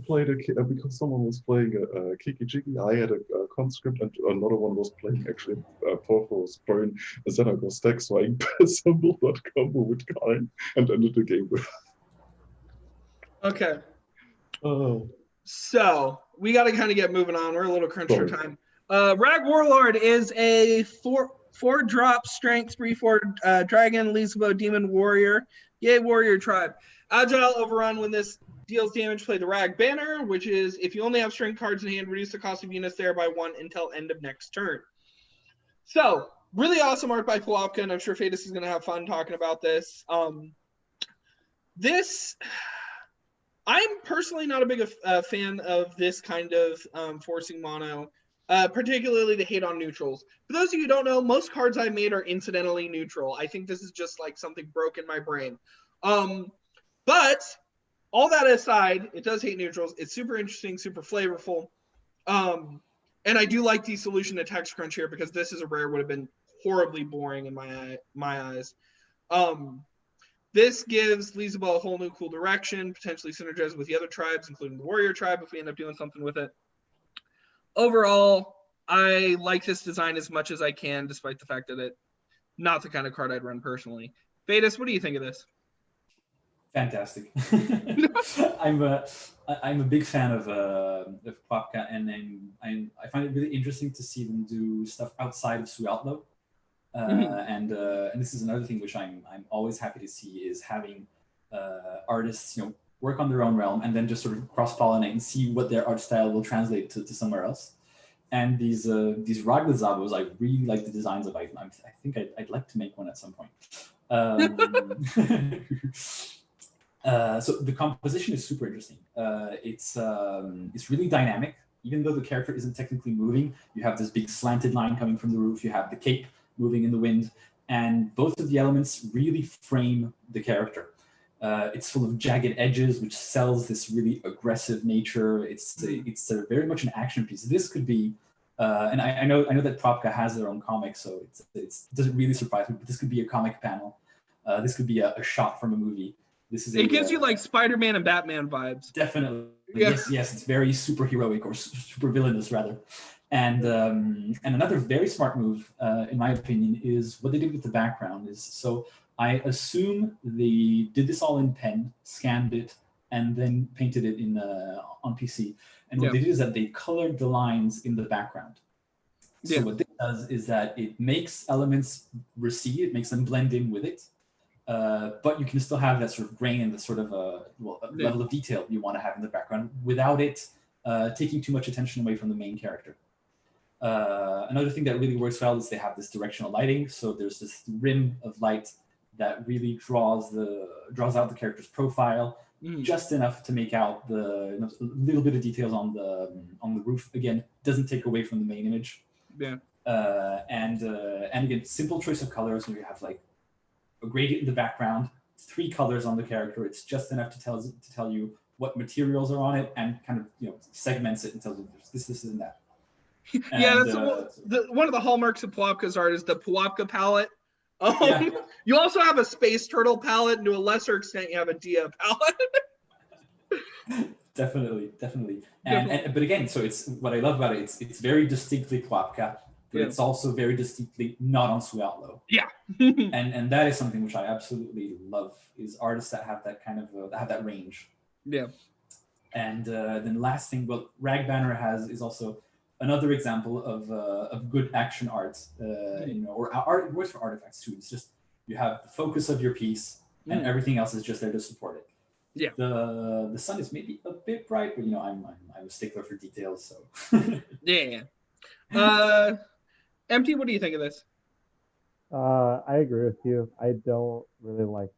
was playing a Kiki Chiki, I had a Conscript, and another one was playing actually Perforos Burn. And then I got stack, so I assembled that combo with Karn and ended the game with. Okay. Oh. So we got to kind of get moving on. We're a little crunched for time. RHAG Warlord is a 4-drop strength 3/4 dragon, Lisbo demon warrior. Yay, warrior tribe. Agile overrun when this deals damage, play the RHAG banner, which is if you only have strength cards in hand, reduce the cost of units there by 1 until end of next turn. So, really awesome art by Pułapka, and I'm sure Faedus is going to have fun talking about this. I'm personally not a big fan of this kind of forcing mono, particularly to hate on neutrals. For those of you who don't know, most cards I made are incidentally neutral. I think this is just like something broke in my brain. But all that aside, it does hate neutrals. It's super interesting, super flavorful. And I do like the solution to text crunch here because this is a rare would have been horribly boring in my eyes. This gives Lisbo a whole new cool direction, potentially synergize with the other tribes, including the warrior tribe, if we end up doing something with it. Overall, I like this design as much as I can, despite the fact that it's not the kind of card I'd run personally. Faedus, what do you think of this? Fantastic. I'm a big fan of Pułapka, and I find it really interesting to see them do stuff outside of Sualtlo. And this is another thing which I'm always happy to see is having artists work on their own realm and then just sort of cross-pollinate and see what their art style will translate to somewhere else. And these RHAG Zabos, I really like the designs of. I think I'd like to make one at some point. So the composition is super interesting. It's really dynamic. Even though the character isn't technically moving, you have this big slanted line coming from the roof. You have the cape moving in the wind, and both of the elements really frame the character. It's full of jagged edges, which sells this really aggressive nature. It's very much an action piece. This could be, and I know that Pułapka has their own comic, so it doesn't really surprise me. But this could be a comic panel. This could be a shot from a movie. It gives you like Spider-Man and Batman vibes. Definitely. Yeah. Yes, it's very superheroic or super villainous rather. And another very smart move, in my opinion, is what they did with the background. So I assume they did this all in pen, scanned it, and then painted it in on PC. And what they did is that they colored the lines in the background. So what this does is that it makes elements recede, it makes them blend in with it. But you can still have that sort of grain and the sort of level of detail you want to have in the background without it taking too much attention away from the main character. Another thing that really works well is they have this directional lighting. So there's this rim of light that really draws out the character's profile just enough to make out the little bit of details on the roof. Again, doesn't take away from the main image. Yeah. And again, simple choice of colors. You have like a gradient in the background, 3 colors on the character. It's just enough to tell you what materials are on it, and kind of segments it and tells you this and that. And, yeah, that's one of the hallmarks of Pułapka's art is the Pułapka palette. You also have a space turtle palette, and to a lesser extent, you have a Dia palette. Definitely. But again, so it's what I love about it. It's very distinctly Pułapka, but it's also very distinctly not on Sualtlo. Yeah. and that is something which I absolutely love, is artists that have that kind of that have that range. Yeah. And then last thing, RHAG Banner is also another example of good action art, or art works for artifacts too. It's just you have the focus of your piece, and everything else is just there to support it. Yeah. The sun is maybe a bit bright, but I'm a stickler for details, so. Yeah. MT, what do you think of this? I agree with you. I don't really like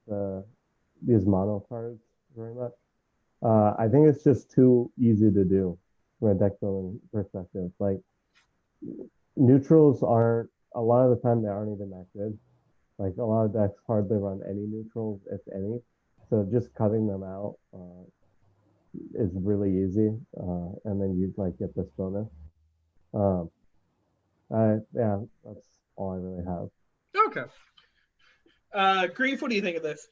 these mono cards very much. I think it's just too easy to do from a deck building perspective. Like, neutrals aren't, a lot of the time they aren't even that good. Like, a lot of decks hardly run any neutrals, if any. So just cutting them out is really easy. And then you'd like get this bonus. Yeah, that's all I really have. Okay. Grief, what do you think of this?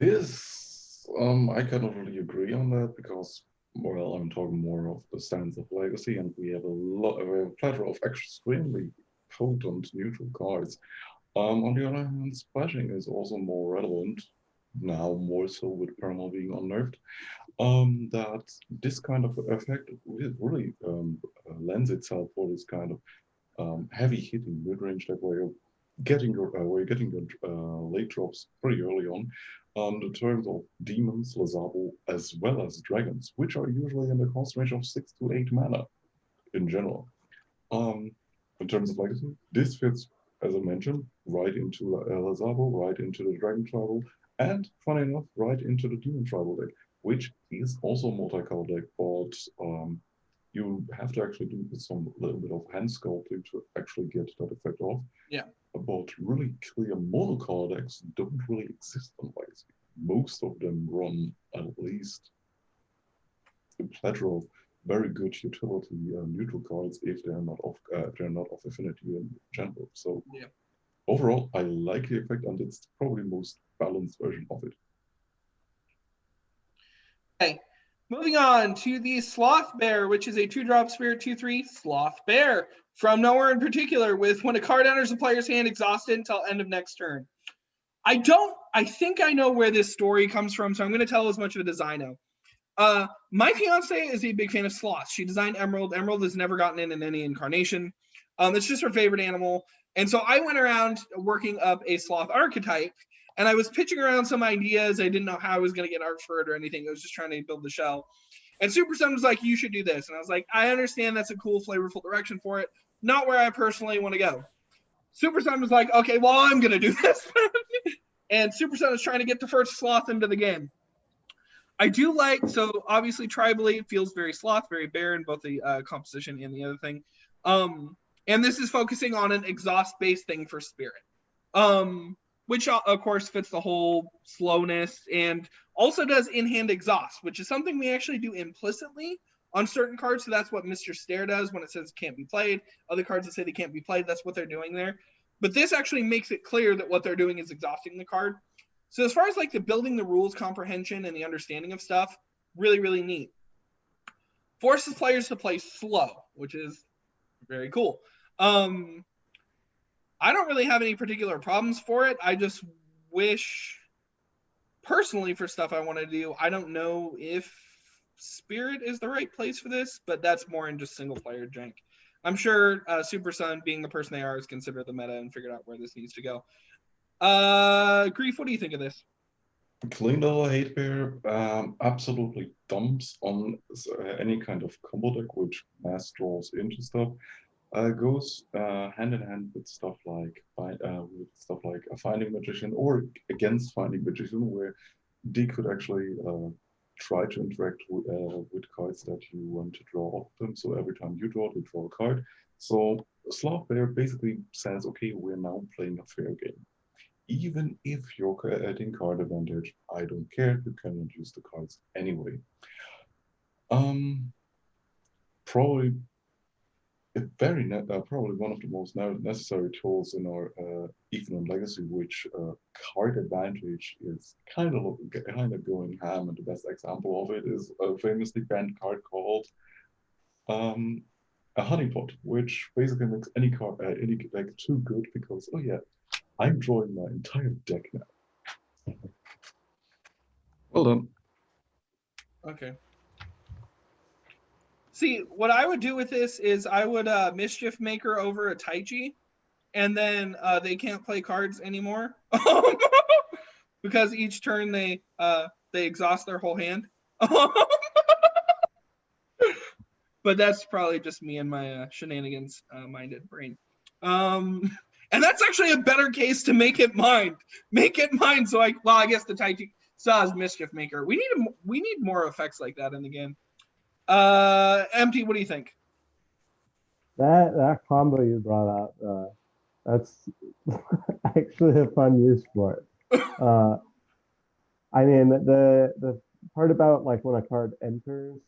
I cannot really agree on that because, well, I'm talking more of the stance of Legacy, and we have a plethora of extremely potent neutral cards. On the other hand, splashing is also more relevant now, more so with Permal being unnerved. that this kind of effect really lends itself for this kind of heavy hitting mid-range deck where you're getting your late drops pretty early on. In terms of demons, Lazabo, as well as dragons, which are usually in the cost range of 6 to 8 mana in general. In terms of legacy, this fits, as I mentioned, right into Lazabo, right into the Dragon Tribal, and funny enough, right into the Demon Tribal deck, which is also a multi-color deck, but you have to actually do some little bit of hand sculpting to actually get that effect off. Yeah. But really clear monocolor decks don't really exist on legacy. Most of them run at least a plethora of very good utility neutral cards if they're not of affinity in general. So yeah. Overall, I like the effect, and it's probably the most balanced version of it. Okay, moving on to the Sloth Bear, which is a 2-drop spirit 2/3 Sloth Bear from nowhere in particular. With when a card enters the player's hand, exhaust it until end of next turn. I think I know where this story comes from, so I'm going to tell as much of it as I know. My fiance is a big fan of sloths. She designed Emerald. Emerald has never gotten in any incarnation. It's just her favorite animal. And so I went around working up a sloth archetype, and I was pitching around some ideas. I didn't know how I was going to get art for it or anything. I was just trying to build the shell. And Super Sun was like, you should do this. And I was like, I understand that's a cool, flavorful direction for it. Not where I personally want to go. Super Sun was like, okay, well, I'm going to do this. And Super Sun is trying to get the first sloth into the game. I do like, so obviously tribally it feels very sloth, very bear in both the composition and the other thing. And this is focusing on an exhaust-based thing for spirit. Which of course fits the whole slowness and also does in-hand exhaust, which is something we actually do implicitly on certain cards. So that's what Mr. Stare does when it says can't be played. Other cards that say they can't be played, that's what they're doing there. But this actually makes it clear that what they're doing is exhausting the card. So as far as like the building the rules comprehension and the understanding of stuff, really, really neat. Forces players to play slow, which is very cool. I don't really have any particular problems for it. I just wish, personally, for stuff I want to do, I don't know if Spirit is the right place for this, but that's more in just single-player jank. I'm sure Super Sun, being the person they are, has considered the meta and figured out where this needs to go. Grief, what do you think of this? Clean little hate bear absolutely dumps on any kind of combo deck which mass draws into stuff. Goes hand in hand with stuff like a Finding Magician or against Finding Magician, where they could actually try to interact with cards that you want to draw off them. So every time you draw a card. So Sloth Bear basically says, okay, we're now playing a fair game. Even if you're adding card advantage, I don't care. You cannot use the cards anyway. Probably one of the most necessary tools in our even in Legacy, which card advantage is kind of going ham, and the best example of it is a famously banned card called a honeypot, which basically makes any card any deck too good because I'm drawing my entire deck now. Well done. Okay. See, what I would do with this is I would Mischief Maker over a Taichi, and then they can't play cards anymore because each turn they exhaust their whole hand. But that's probably just me and my shenanigans minded brain. And that's actually a better case to make it mine. Make it mine. So I guess the Taichi saw as Mischief Maker. We need more effects like that in the game. Empty, what do you think? That combo you brought up, that's actually a fun use for it. I mean, the part about like when a card enters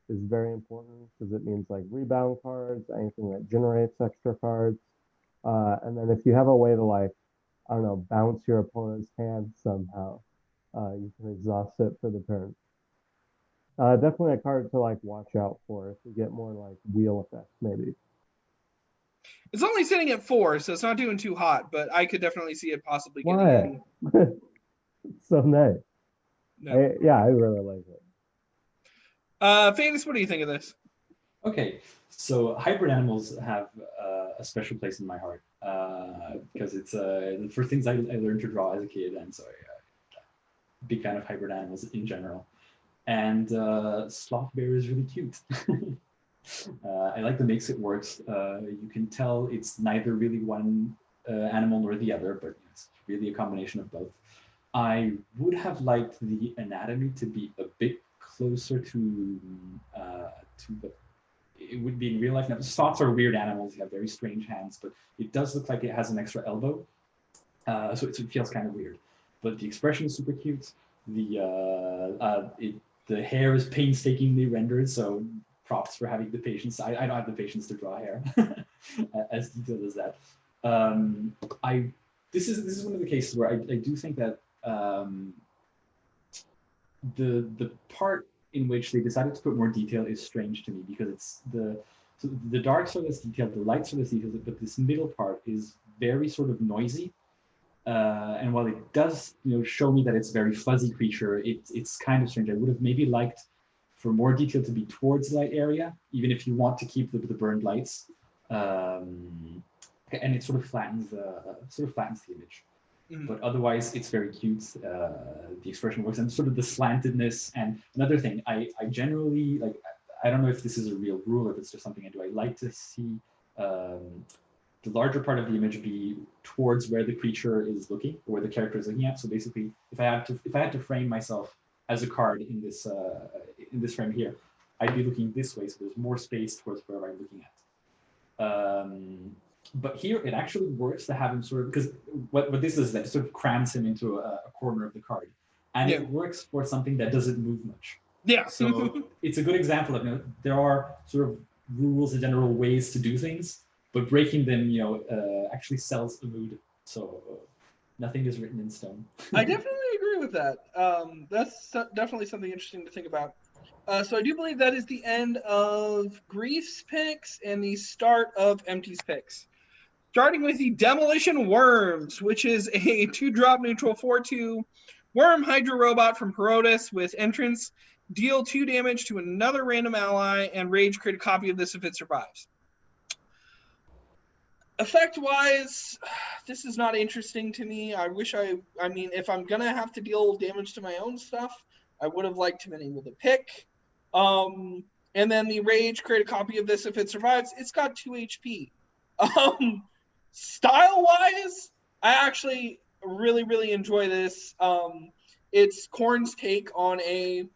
is very important because it means like rebound cards, anything that generates extra cards. And then if you have a way to like, I don't know, bounce your opponent's hand somehow, you can exhaust it for the turn. Definitely a card to like watch out for if you get more like wheel effects, maybe. It's only sitting at 4, so it's not doing too hot, but I could definitely see it possibly getting in. It's so nice. No. I really like it. Faedus, what do you think of this? Okay, so hybrid animals have a special place in my heart because it's the first things I learned to draw as a kid, and so big fan of hybrid animals in general. And Sloth Bear is really cute. I like the mix it works. You can tell it's neither really one animal nor the other, but it's really a combination of both. I would have liked the anatomy to be a bit closer to what it would be in real life. Now, sloths are weird animals. They have very strange hands, but it does look like it has an extra elbow. So it feels kind of weird. But the expression is super cute. The hair is painstakingly rendered, so props for having the patience. I don't have the patience to draw hair as detailed as that. This is one of the cases where I do think that the part in which they decided to put more detail is strange to me, because it's the darks are less detailed, the lights are less detailed, but this middle part is very sort of noisy. And while it does, show me that it's a very fuzzy creature, it's kind of strange. I would have maybe liked for more detail to be towards the light area, even if you want to keep the burned lights. And it sort of flattens the image. Mm-hmm. But otherwise, it's very cute. The expression works, and sort of the slantedness. And another thing, I generally like. I don't know if this is a real rule or if it's just something I do. I like to see the larger part of the image be towards where the creature is looking, or where the character is looking at. So basically, if I had to frame myself as a card in this frame here, I'd be looking this way, so there's more space towards where I'm looking at. But here it actually works to have him sort of, because what this is that it sort of crams him into a corner of the card, and it works for something that doesn't move much. Yeah. So it's a good example of there are sort of rules and general ways to do things, but breaking them actually sells the mood. So nothing is written in stone. I definitely agree with that. That's definitely something interesting to think about. So I do believe that is the end of Grief's picks and the start of Empty's picks. Starting with the Demolition Wurms, which is a 2-drop neutral 4/2 worm Hydra robot from Faedus with entrance. Deal 2 damage to another random ally, and rage create a copy of this if it survives. Effect-wise, this is not interesting to me. I mean, if I'm going to have to deal damage to my own stuff, I would have liked to have been able to pick. And then the rage, create a copy of this if it survives. It's got 2 HP. Style-wise, I actually really, really enjoy this. It's Korn's take on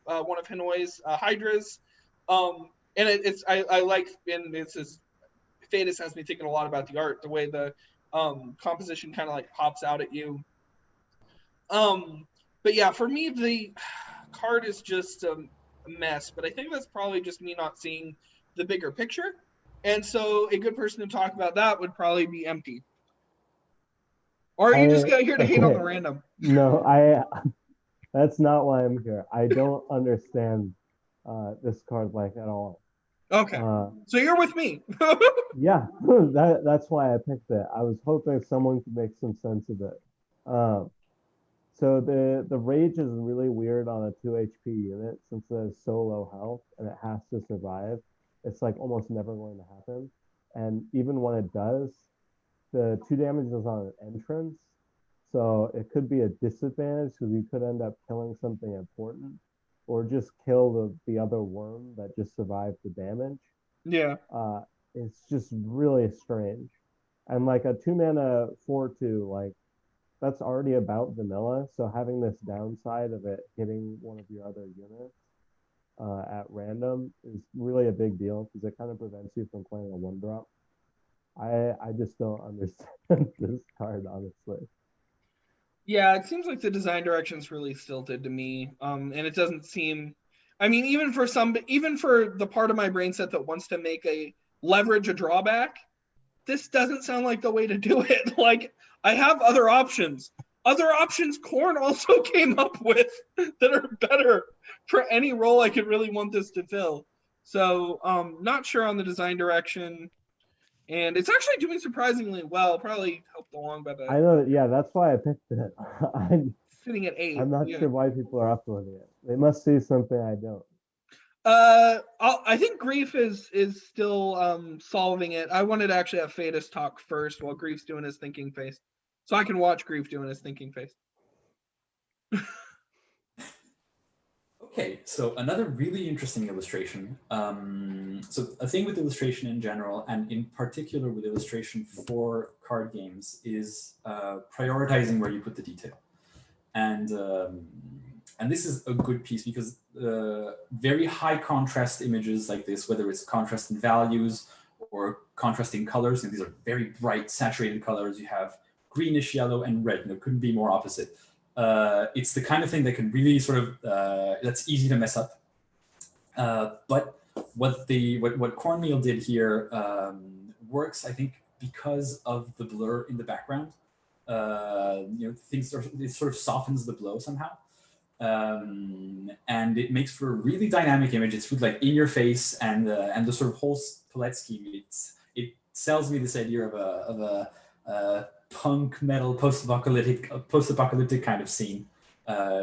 one of Hanoi's Hydras. And I like, and this is, Faedus has me thinking a lot about the art, the way the composition kind of like pops out at you. But yeah, for me, the card is just a mess, but I think that's probably just me not seeing the bigger picture. And so a good person to talk about that would probably be Empty. Or are you just here to hate on the random? No, that's not why I'm here. I don't understand this card like at all. Okay, so you're with me. Yeah, that's why I picked it. I was hoping someone could make some sense of it. So the rage is really weird on a 2 HP unit, since it has so low health and it has to survive. It's like almost never going to happen. And even when it does, the 2 damage is on an entrance. So it could be a disadvantage because you could end up killing something important, or just kill the other worm that just survived the damage. Yeah. It's just really strange. And like a 2-mana 4/2, like that's already about vanilla. So having this downside of it hitting one of your other units at random is really a big deal, because it kind of prevents you from playing a 1-drop. I just don't understand this card, honestly. Yeah, it seems like the design direction's really stilted to me. And it doesn't seem, I mean, even for the part of my brain set that wants to make a leverage a drawback, this doesn't sound like the way to do it. Like, I have other options. Other options Korn also came up with that are better for any role I could really want this to fill. So, not sure on the design direction. And it's actually doing surprisingly well. Probably helped along by the. I know, yeah, that's why I picked it. Sitting at 8. I'm not sure why people are up with it. They must see something I don't. I think Grief is still solving it. I wanted to actually have Faedus talk first while Grief's doing his thinking face, so I can watch Grief doing his thinking face. Okay, so another really interesting illustration. So a thing with illustration in general, and in particular with illustration for card games, is prioritizing where you put the detail. And this is a good piece because very high contrast images like this, whether it's contrast in values or contrast in colors, and these are very bright, saturated colors. You have greenish, yellow, and red. Couldn't be more opposite. It's the kind of thing that can really sort of that's easy to mess up. But what Cornmeal did here works, I think, because of the blur in the background. It sort of softens the blow somehow, and it makes for a really dynamic image. It's like in your face, and the sort of whole palette scheme. It sells me this idea of a punk metal post-apocalyptic kind of scene,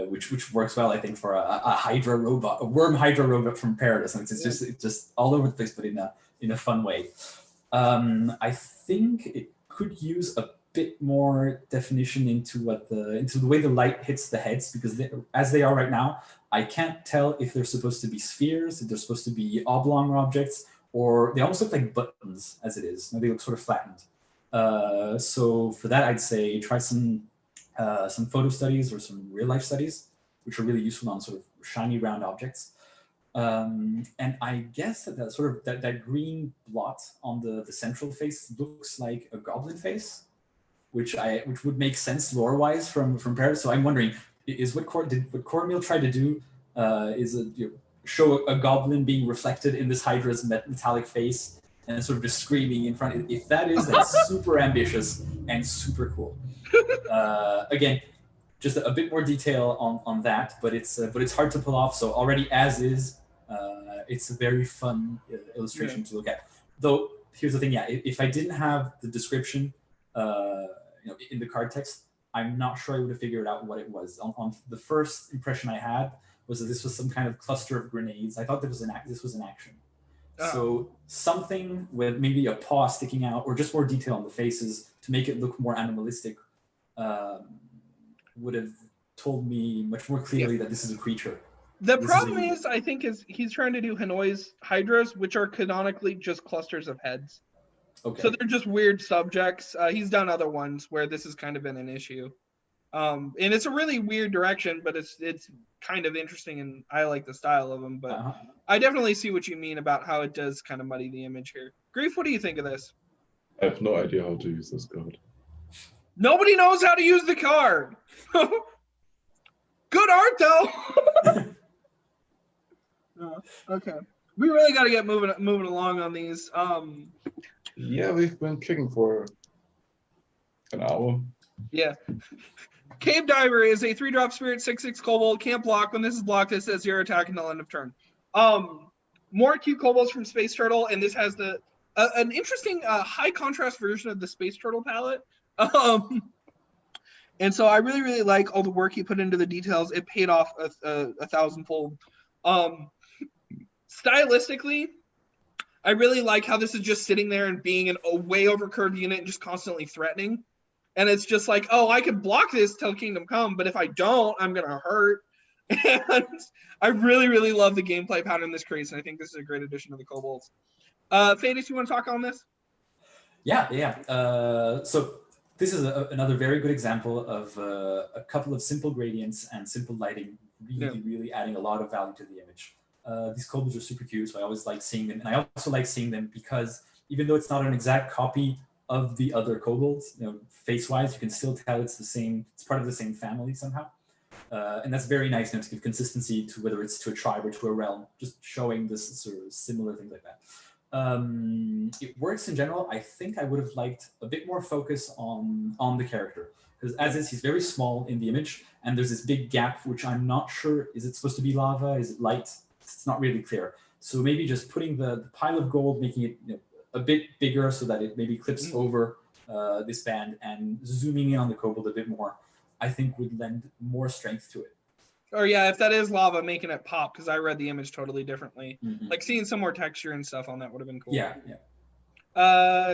which works well, I think, for a worm hydra robot from Paradise. And it's just all over the place, but in a fun way. I think it could use a bit more definition into the way the light hits the heads, because as they are right now, I can't tell if they're supposed to be spheres, if they're supposed to be oblong objects, or they almost look like buttons as it is. They look sort of flattened. So for that, I'd say try some photo studies or some real life studies, which are really useful on sort of shiny round objects. And I guess that green blot on the central face looks like a goblin face, which would make sense lore wise from Paris. So I'm wondering, is what Cornmeal tried to do show a goblin being reflected in this Hydra's metallic face and sort of just screaming in front. If that is, that's super ambitious and super cool. Again, just a bit more detail on that, but it's hard to pull off. So already as is, it's a very fun illustration to look at. Though here's the thing, if I didn't have the description, in the card text, I'm not sure I would have figured out what it was. On the first impression I had was that this was some kind of cluster of grenades. I thought this was an action. So something with maybe a paw sticking out or just more detail on the faces to make it look more animalistic would have told me much more clearly that this is a creature. The problem is, I think, he's trying to do Hanoi's Hydras, which are canonically just clusters of heads. Okay. So they're just weird subjects. He's done other ones where this has kind of been an issue. And it's a really weird direction, but it's kind of interesting, and I like the style of them. But I definitely see what you mean about how it does kind of muddy the image here. Grief, what do you think of this? I have no idea how to use this card. Nobody knows how to use the card. Good art, though. Okay. We really got to get moving along on these. Yeah, we've been kicking for an hour. Yeah. Cave Diver is a 3-drop spirit, 6/6 kobold. Can't block. When this is blocked, it says 0 attack until end of turn. More cute kobolds from Space Turtle, and this has an interesting high contrast version of the Space Turtle palette. And so I really, really like all the work he put into the details. It paid off a thousandfold. Stylistically, I really like how this is just sitting there and being a way overcurved unit and just constantly threatening. And it's just like, oh, I could block this till Kingdom Come, but if I don't, I'm going to hurt. And I really, really love the gameplay pattern in this crease, and I think this is a great addition to the kobolds. Faedus, you want to talk on this? Yeah. So this is another very good example of a couple of simple gradients and simple lighting really adding a lot of value to the image. These kobolds are super cute, so I always like seeing them. And I also like seeing them because even though it's not an exact copy of the other kobolds, face-wise, you can still tell it's the same. It's part of the same family somehow, and that's very nice. To give consistency to whether it's to a tribe or to a realm, just showing this sort of similar things like that. It works in general. I think I would have liked a bit more focus on the character, because as is, he's very small in the image, and there's this big gap which I'm not sure, is it supposed to be lava? Is it light? It's not really clear. So maybe just putting the pile of gold, making it a bit bigger so that it maybe clips over this band, and zooming in on the kobold a bit more, I think would lend more strength to it. Or yeah, if that is lava, making it pop, because I read the image totally differently. Mm-hmm. Like seeing some more texture and stuff on that would have been cool. Yeah.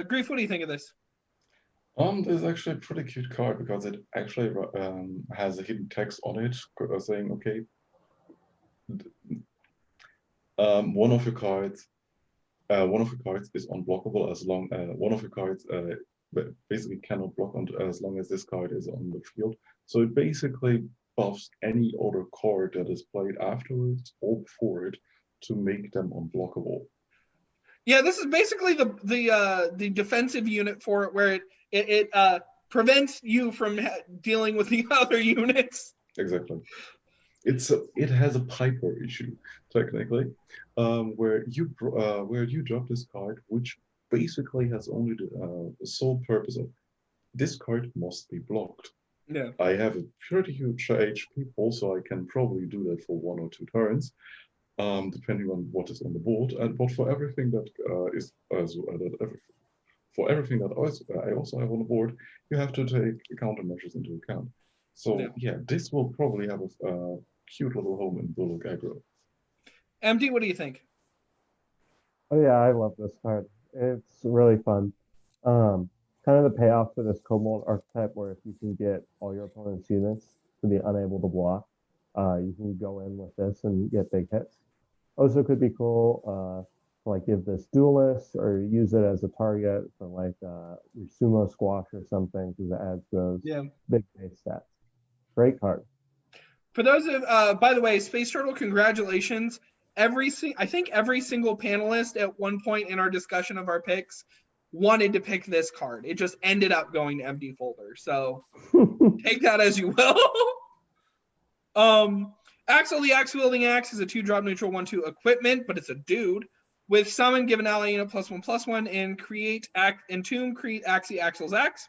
Grief, what do you think of this? This is actually a pretty cute card because it actually has a hidden text on it saying, okay, one of your cards is unblockable as long one of your cards basically cannot block as long as this card is on the field. So it basically buffs any other card that is played afterwards or before it to make them unblockable. Yeah, this is basically the defensive unit for it, where it prevents you from dealing with the other units. Exactly. It has a Piper issue technically, where you drop this card, which basically has only the sole purpose of this card must be blocked. Yeah. I have a pretty huge HP pool, so I can probably do that for 1 or 2 turns, depending on what is on the board. But for everything that for everything that I also have on the board, you have to take countermeasures into account. So yeah, this will probably have a cute little home in Bullock aggro. MD, what do you think? Oh yeah, I love this card. It's really fun. Kind of the payoff for this Kobold archetype, where if you can get all your opponent's units to be unable to block, you can go in with this and get big hits. Also could be cool to like give this duelist or use it as a target for like your sumo squash or something, because it adds those big base stats. Great card. For those of, by the way, Space Turtle, congratulations. I think every single panelist at one point in our discussion of our picks wanted to pick this card. It just ended up going to MD folder. So take that as you will. Axel, the Axe-wielding Axe is a 2-drop neutral 1/2 equipment, but it's a dude. With summon, give an ally unit +1/+1 and create Entomb, create Axel's Axe,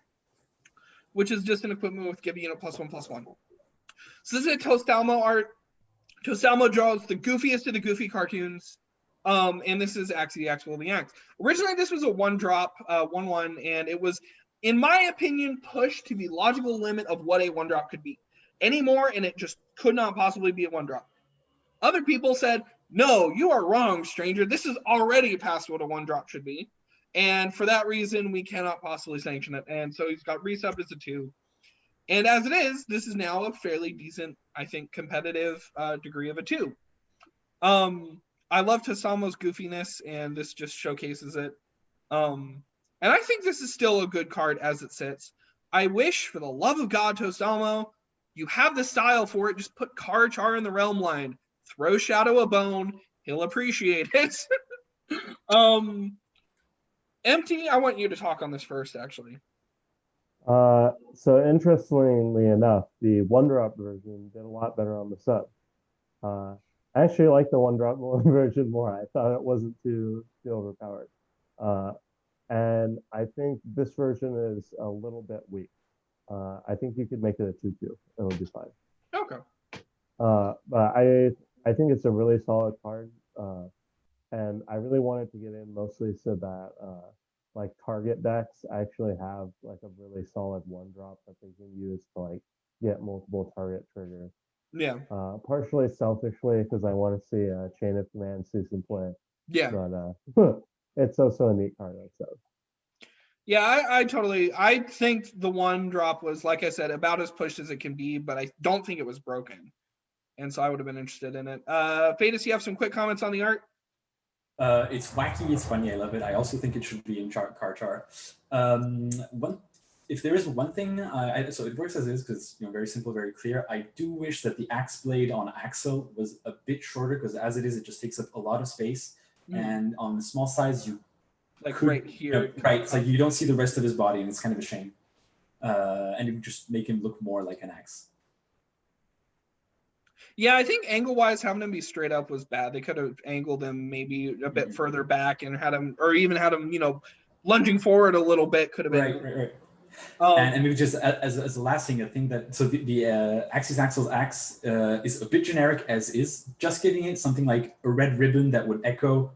which is just an equipment with give a unit +1/+1. So this is a Tostalmo art. Tostalmo draws the goofiest of the goofy cartoons. And this is Axe-wielding Axe. Originally, this was a 1-drop, 1/1, and it was, in my opinion, pushed to the logical limit of what a 1-drop could be. Any more, and it just could not possibly be a 1-drop. Other people said, no, you are wrong, stranger. This is already past what a 1-drop should be. And for that reason, we cannot possibly sanction it. And so he's got resubbed as a 2. And as it is, this is now a fairly decent, I think, competitive degree of a 2. I love Tostalmo's goofiness, and this just showcases it. And I think this is still a good card as it sits. I wish, for the love of God, Tostalmo, you have the style for it. Just put Carachar in the realm line. Throw Shadow a bone. He'll appreciate it. Empty, I want you to talk on this first, actually. So interestingly enough, the 1-drop version did a lot better on the sub. I actually like the 1-drop version more. I thought it wasn't too overpowered. And I think this version is a little bit weak. I think you could make it a 2/2. It'll be fine. Okay. But I think it's a really solid card. And I really wanted to get in mostly so that like target decks actually have like a really solid 1-drop that they can use to like get multiple target triggers. Yeah. Partially selfishly because I want to see a Chain of Command see some play. Yeah. But it's also a neat card itself. Yeah, I think the 1-drop was, like I said, about as pushed as it can be, but I don't think it was broken. And so I would have been interested in it. Faedus, you have some quick comments on the art? It's wacky, it's funny, I love it. I also think it should be in Carachar. If there is one thing, so it works as is because very simple, very clear. I do wish that the axe blade on Axel was a bit shorter, because as it is, it just takes up a lot of space. And on the small size, you right here. Right, it's like you don't see the rest of his body, and it's kind of a shame. And it would just make him look more like an axe. Yeah, I think angle-wise, having him be straight up was bad. They could have angled him maybe a bit further back and had him, or even had him, lunging forward a little bit. Could have been right. And maybe just as a last thing, I think that the Axel's Axe is a bit generic as is. Just giving it something like a red ribbon that would echo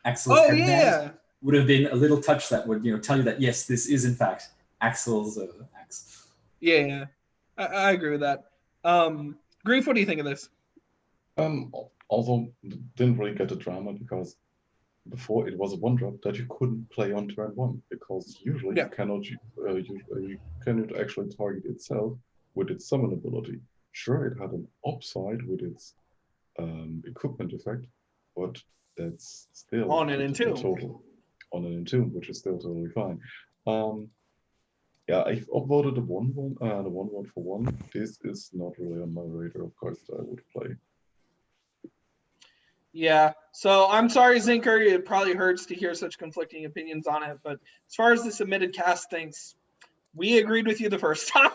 Axel's headband would have been a little touch that would tell you that yes, this is in fact Axel's axe. Yeah, I agree with that. Grief, what do you think of this? Also didn't really get the drama because before it was a 1-drop that you couldn't play on turn 1 because usually you cannot actually target itself with its summon ability. Sure, it had an upside with its equipment effect, but that's still on an entomb. Total on an entomb, which is still totally fine. Yeah, I've upvoted the 1/1 for 1. This is not really on my radar of cards that I would play. Yeah, so I'm sorry, Zinker, it probably hurts to hear such conflicting opinions on it, but as far as the submitted cast thinks, we agreed with you the first time.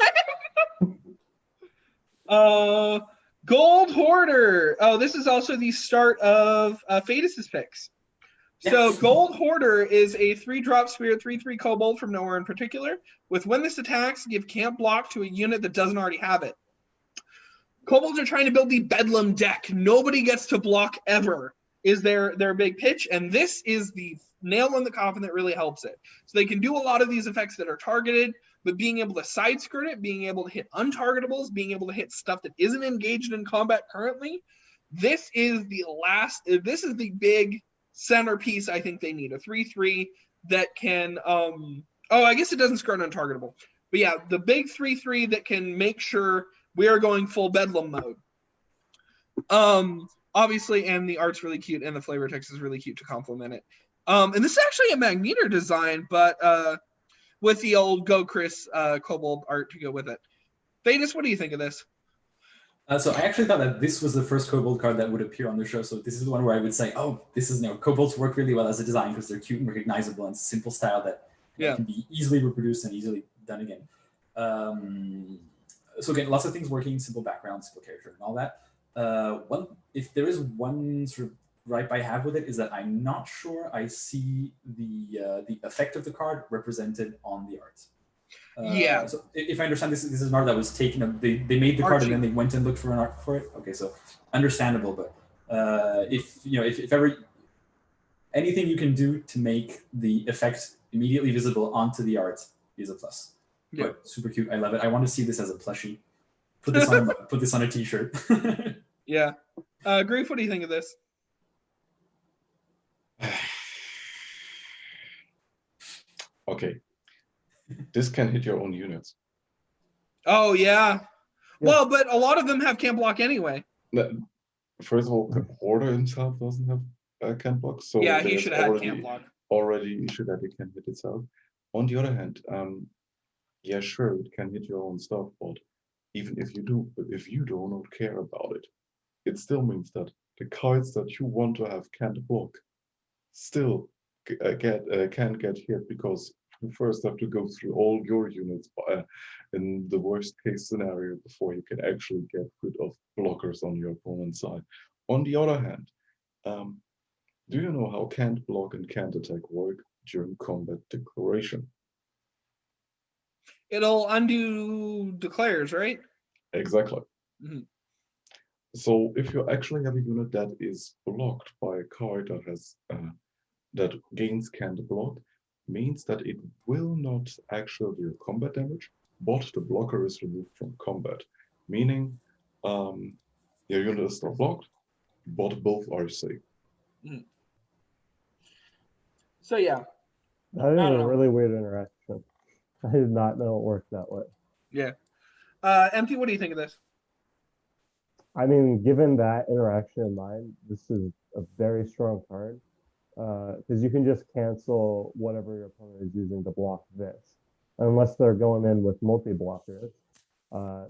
Gold Hoarder. Oh, this is also the start of Faedus' picks. So Yes. Gold Hoarder is a 3-drop spirit, 3/3 kobold from nowhere in particular. With when this attacks, give can't block to a unit that doesn't already have it. Kobolds are trying to build the Bedlam deck. Nobody gets to block ever is their big pitch, and this is the nail in the coffin that really helps it. So they can do a lot of these effects that are targeted, but being able to side skirt it, being able to hit untargetables, being able to hit stuff that isn't engaged in combat currently, this is the big centerpiece I think they need. A 3/3 that can I guess it doesn't skirt untargetable. But yeah, the big 3/3 that can make sure we are going full Bedlam mode. Obviously, and the art's really cute, and the flavor text is really cute to complement it. And this is actually a Magneter design, but with the old Go Chris Kobold art to go with it. Faedus, what do you think of this? So I actually thought that this was the first Kobold card that would appear on the show. So this is the one where I would say, oh, this is, Kobolds work really well as a design because they're cute and recognizable and simple style that can be easily reproduced and easily done again. So again, lots of things working, simple background, simple character, and all that. If there is one sort of gripe I have with it is that I'm not sure I see the effect of the card represented on the art. So if I understand this is an art that was taken up, they made the card and then they went and looked for an art for it. Okay, so understandable, but if ever anything you can do to make the effect immediately visible onto the art is a plus. Yeah. But super cute. I love it. I want to see this as a plushie. Put this on a t-shirt. Yeah. Grief, what do you think of this? Okay. This can hit your own units. Oh, yeah. Well, but a lot of them have can't block anyway. First of all, Hoarder himself doesn't have can't block. So yeah, he should have had can't block. Already issued that it can hit itself. On the other hand, yeah, sure, it can hit your own stuff, but even if you do not care about it, it still means that the cards that you want to have can't block still can't get hit because you first have to go through all your units in the worst case scenario before you can actually get rid of blockers on your opponent's side. On the other hand, do you know how can't block and can't attack work during combat declaration? It'll undo declares, right? Exactly. Mm-hmm. So if you actually have a unit that is blocked by a card that has that gains can't block, means that it will not actually do combat damage, but the blocker is removed from combat. Meaning your unit is not blocked, but both are safe. Mm. So yeah. That is a really weird interaction. I did not know it worked that way. Yeah. Empty, what do you think of this? I mean, given that interaction in mind, this is a very strong card. Because you can just cancel whatever your opponent is using to block this. Unless they're going in with multi-blockers,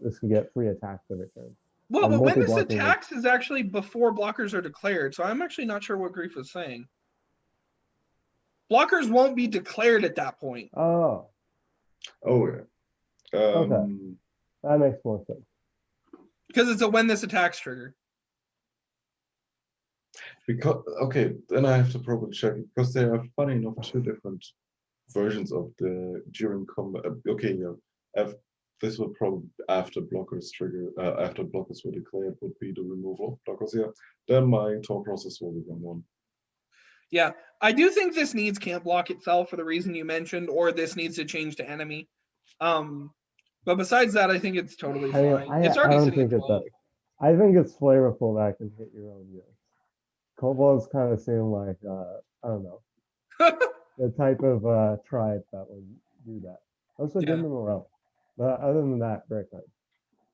this can get free attacks every turn. Well, but when this attacks is actually before blockers are declared, so I'm actually not sure what Grief was saying. Blockers won't be declared at that point. Oh. Oh, yeah. Okay. That makes more sense. Because it's a when this attacks trigger. Because okay, then I have to probably check it because there are funny enough 2 different versions of the during combat. Okay, yeah, this would probably after blockers trigger after blockers were declared would be the removal of blockers. Yeah, then my thought process will be one. Yeah, I do think this needs can't block itself for the reason you mentioned, or this needs to change to enemy. But besides that, I think it's totally fine. It's already sitting at 12. I think it's flavorful that can hit your own units. Kobolds kind of seem like I don't know the type of tribe that would do that. Also, give them a realm. But other than that, great card.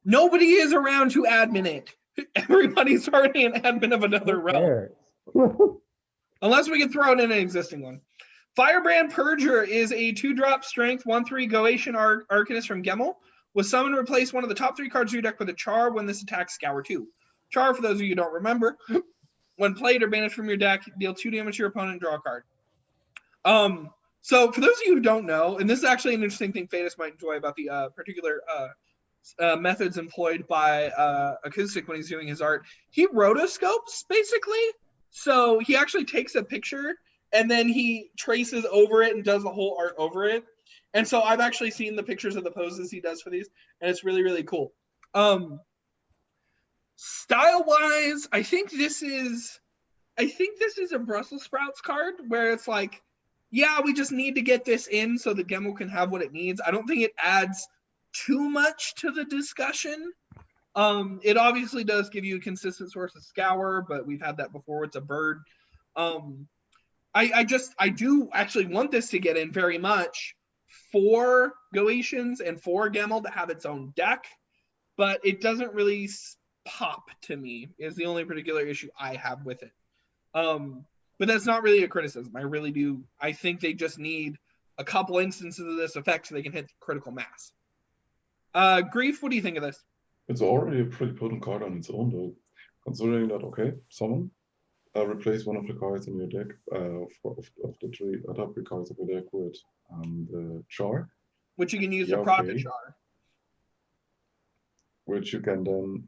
Nobody is around to admin it. Everybody's already an admin of another realm. Unless we can throw it in an existing one. Firebrand Purger is a 2-drop strength 1/3 Goatian Arcanist from Gemmel. With summon, replace one of the top 3 cards of your deck with a Char when this attacks Scour 2. Char, for those of you who don't remember, when played or banished from your deck, deal 2 damage to your opponent and draw a card. So for those of you who don't know, and this is actually an interesting thing Faedus might enjoy about the particular methods employed by Acoustic when he's doing his art, he rotoscopes, basically. So he actually takes a picture and then he traces over it and does the whole art over it. And so I've actually seen the pictures of the poses he does for these, and it's really, really cool. Style-wise, I think this is a Brussels sprouts card where it's like, yeah, we just need to get this in so the Gemmel can have what it needs. I don't think it adds too much to the discussion. It obviously does give you a consistent source of Scour, but we've had that before. It's a bird. I do actually want this to get in very much for Goatians and for Gemmel to have its own deck, but it doesn't really pop to me is the only particular issue I have with it. But that's not really a criticism. I think they just need a couple instances of this effect so they can hit critical mass. Grief, what do you think of this? It's already a pretty potent card on its own, though. Considering that, okay, summon, replace one of the cards in your deck of the 3 top 3 cards of your deck with the Char. Which you can use to prop the Char. Which you can then,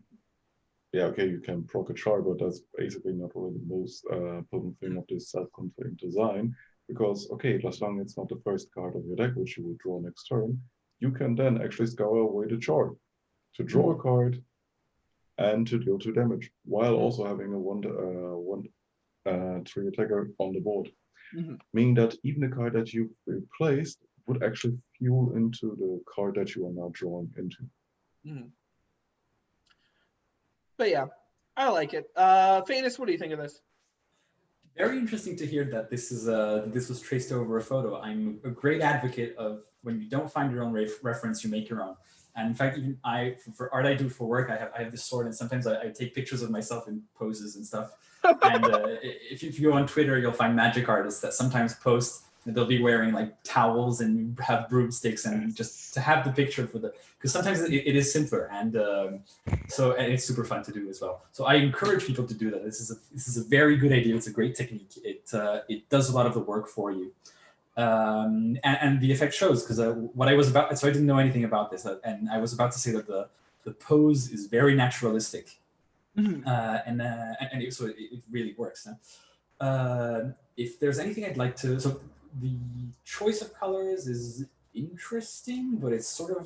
you can proc a Char, but that's basically not really the most potent thing of this self-contained design. Because, okay, as long as it's not the first card of your deck, which you will draw next turn, you can then actually scour away the Char to draw a card and to deal 2 damage, while also having a 1/3 attacker on the board. Meaning that even the card that you replaced would actually fuel into the card that you are now drawing into. But yeah, I like it. Faedus, what do you think of this? Very interesting to hear that this was traced over a photo. I'm a great advocate of when you don't find your own reference, you make your own. And in fact, even for art I do for work, I have this sword, and sometimes I take pictures of myself in poses and stuff. And if you go on Twitter, you'll find magic artists that sometimes post that they'll be wearing like towels and have broomsticks, and just to have the picture because sometimes it is simpler, and so it's super fun to do as well. So I encourage people to do that. This is a very good idea. It's a great technique. It does a lot of the work for you. And the effect shows, because so I didn't know anything about this, and I was about to say that the pose is very naturalistic, so it really works. If there's anything I'd like to, so the choice of colors is interesting, but it's sort of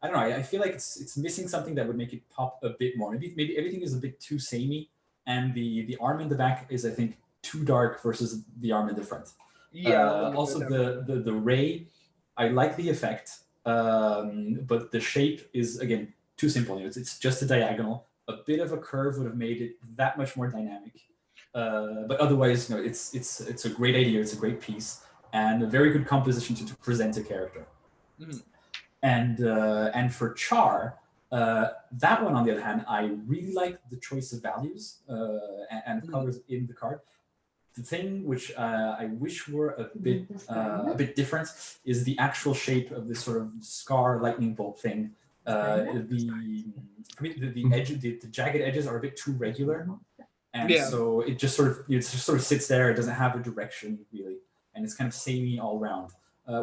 I don't know. I feel like it's missing something that would make it pop a bit more. Maybe everything is a bit too samey, and the arm in the back is, I think, too dark versus the arm in the front. Yeah. Also, the ray, I like the effect, but the shape is, again, too simple. It's just a diagonal. A bit of a curve would have made it that much more dynamic. But otherwise, it's a great idea. It's a great piece, and a very good composition to present a character. And for Char, that one, on the other hand, I really like the choice of values and colors in the card. The thing which I wish were a bit different is the actual shape of this sort of scar lightning bolt thing. The jagged edges are a bit too regular, and so it just sort of sits there. It doesn't have a direction really, and it's kind of samey all around,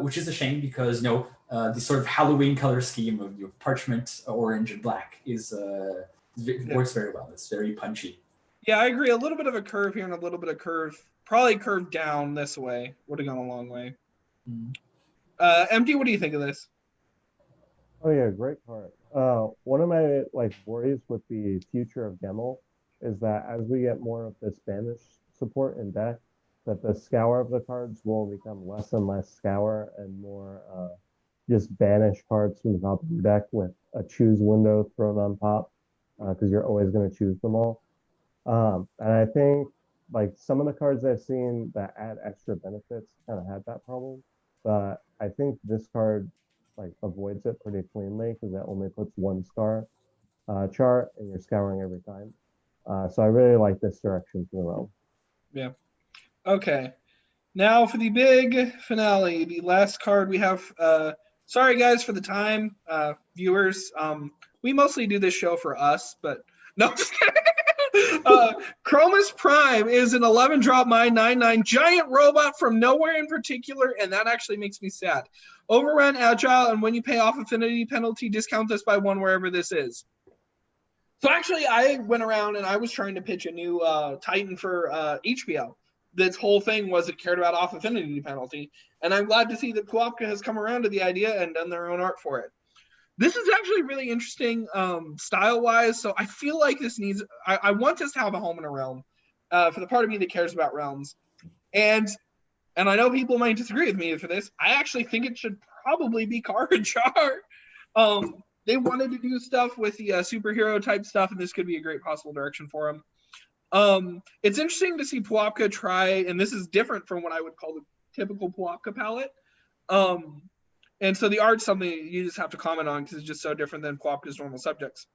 which is a shame, because the sort of Halloween color scheme of parchment, orange, and black works very well. It's very punchy. Yeah, I agree. A little bit of a curve here and a little bit of curve. Probably curved down this way would have gone a long way. Empty, what do you think of this? Oh yeah, great card. One of my worries with the future of Gemmel is that as we get more of the Spanish support in deck, that the scour of the cards will become less and less scour and more just banish cards from the top of your deck with a choose window thrown on top. because you're always going to choose them all. And I think like some of the cards I've seen that add extra benefits kind of had that problem, but I think this card like avoids it pretty cleanly because it only puts one scar chart and you're scouring every time. So I really like this direction for the realm. Yeah. Okay. Now for the big finale, the last card we have. Sorry guys for the time, viewers. We mostly do this show for us, but no. Chromus Prime is an 11-drop mine 9/9 giant robot from nowhere in particular, and that actually makes me sad. Overrun, agile, and when you pay off affinity penalty, discount this by 1 wherever this is. So actually, I went around and I was trying to pitch a new Titan for HBO. This whole thing was it cared about off affinity penalty, and I'm glad to see that Puapka has come around to the idea and done their own art for it. This is actually really interesting style-wise, so I feel like this needs... I want this to have a home in a realm for the part of me that cares about realms. And I know people might disagree with me for this. I actually think it should probably be Carachar. They wanted to do stuff with the superhero type stuff, and this could be a great possible direction for them. It's interesting to see Puapka try, and this is different from what I would call the typical Puapka palette. And so the art's something you just have to comment on because it's just so different than Puapka's normal subjects.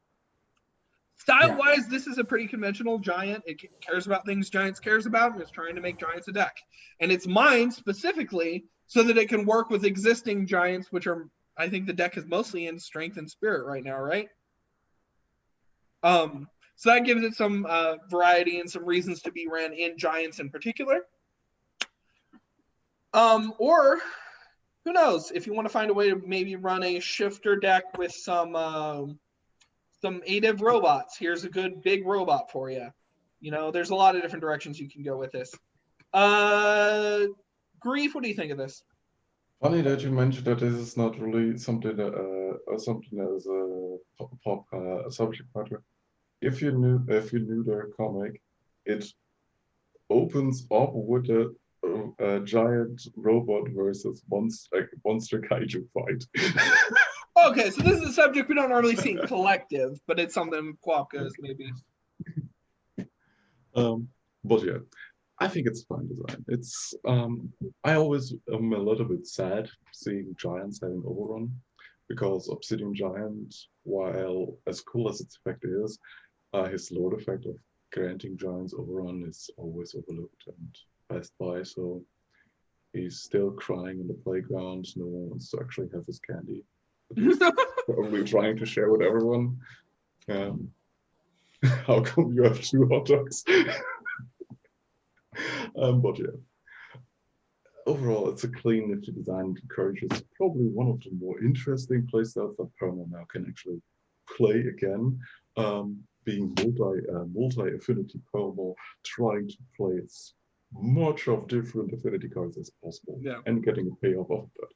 Style-wise, This is a pretty conventional giant. It cares about things giants cares about, and it's trying to make giants a deck. And it's mined specifically so that it can work with existing giants, which are, I think the deck is mostly in strength and spirit right now, right? So that gives it some variety and some reasons to be ran in giants in particular. Or who knows, if you want to find a way to maybe run a shifter deck with some ADIV robots, here's a good big robot for you. You know, there's a lot of different directions you can go with this. Grief, what do you think of this? Funny that you mentioned that this is not really something that as a pop subject matter. If you knew their comic, it opens up with a giant robot versus monster kaiju fight. Okay, so this is a subject we don't normally see in collective, but it's something Puapka is maybe. But yeah, I think it's fine design. It's I always am a little bit sad seeing giants having overrun, because Obsidian Giant, while as cool as its effect is, his load effect of granting giants overrun is always overlooked and passed by. So he's still crying in the playground. No one wants to actually have his candy. He's probably trying to share with everyone. How come you have 2 hot dogs? But yeah, overall, it's a clean, nifty design. It encourages probably one of the more interesting playstyles that Perma now can actually play again. Being multi-affinity Perma, trying to play as much of different affinity cards as possible, and getting a payoff of that.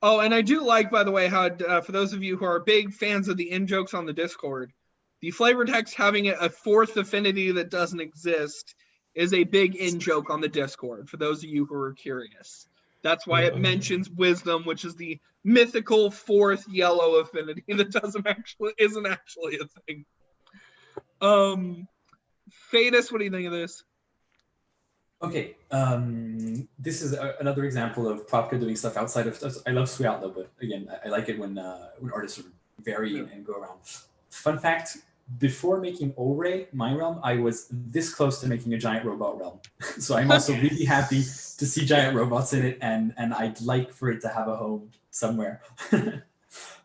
Oh, and I do like, by the way, how for those of you who are big fans of the in-jokes on the Discord, the flavor text having a 4th affinity that doesn't exist is a big in-joke on the Discord, for those of you who are curious. That's why it mentions wisdom, which is the mythical 4th yellow affinity that isn't actually a thing. Faedus, what do you think of this? Okay, this is another example of Puapka doing stuff outside of. I love Suyatla, but again, I like it when artists vary and go around. Fun fact: before making O-Ray, my realm, I was this close to making a giant robot realm. So I'm also really happy to see giant robots in it, and I'd like for it to have a home somewhere.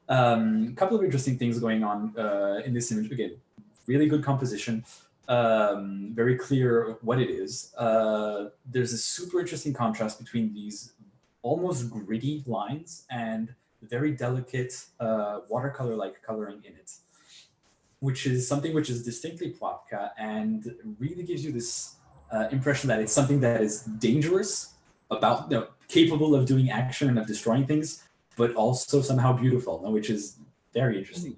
A couple of interesting things going on in this image. Again, really good composition. Very clear what it is. There's a super interesting contrast between these almost gritty lines and very delicate watercolor-like coloring in it, which is something which is distinctly Puapka and really gives you this impression that it's something that is dangerous, capable of doing action and of destroying things, but also somehow beautiful, which is very interesting.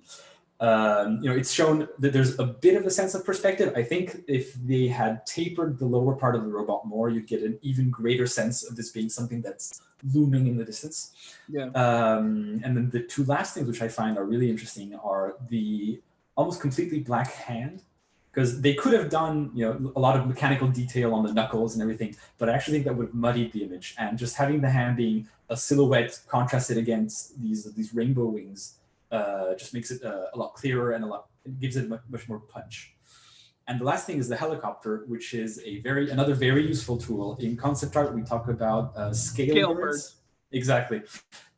It's shown that there's a bit of a sense of perspective. I think if they had tapered the lower part of the robot more, you'd get an even greater sense of this being something that's looming in the distance. Yeah. And then the 2 last things which I find are really interesting are the almost completely black hand, because they could have done, you know, a lot of mechanical detail on the knuckles and everything, but I actually think that would have muddied the image. And just having the hand being a silhouette contrasted against these rainbow wings just makes it a lot clearer and it gives it much more punch. And the last thing is the helicopter, which is another very useful tool. In concept art, we talk about scale birds. Exactly.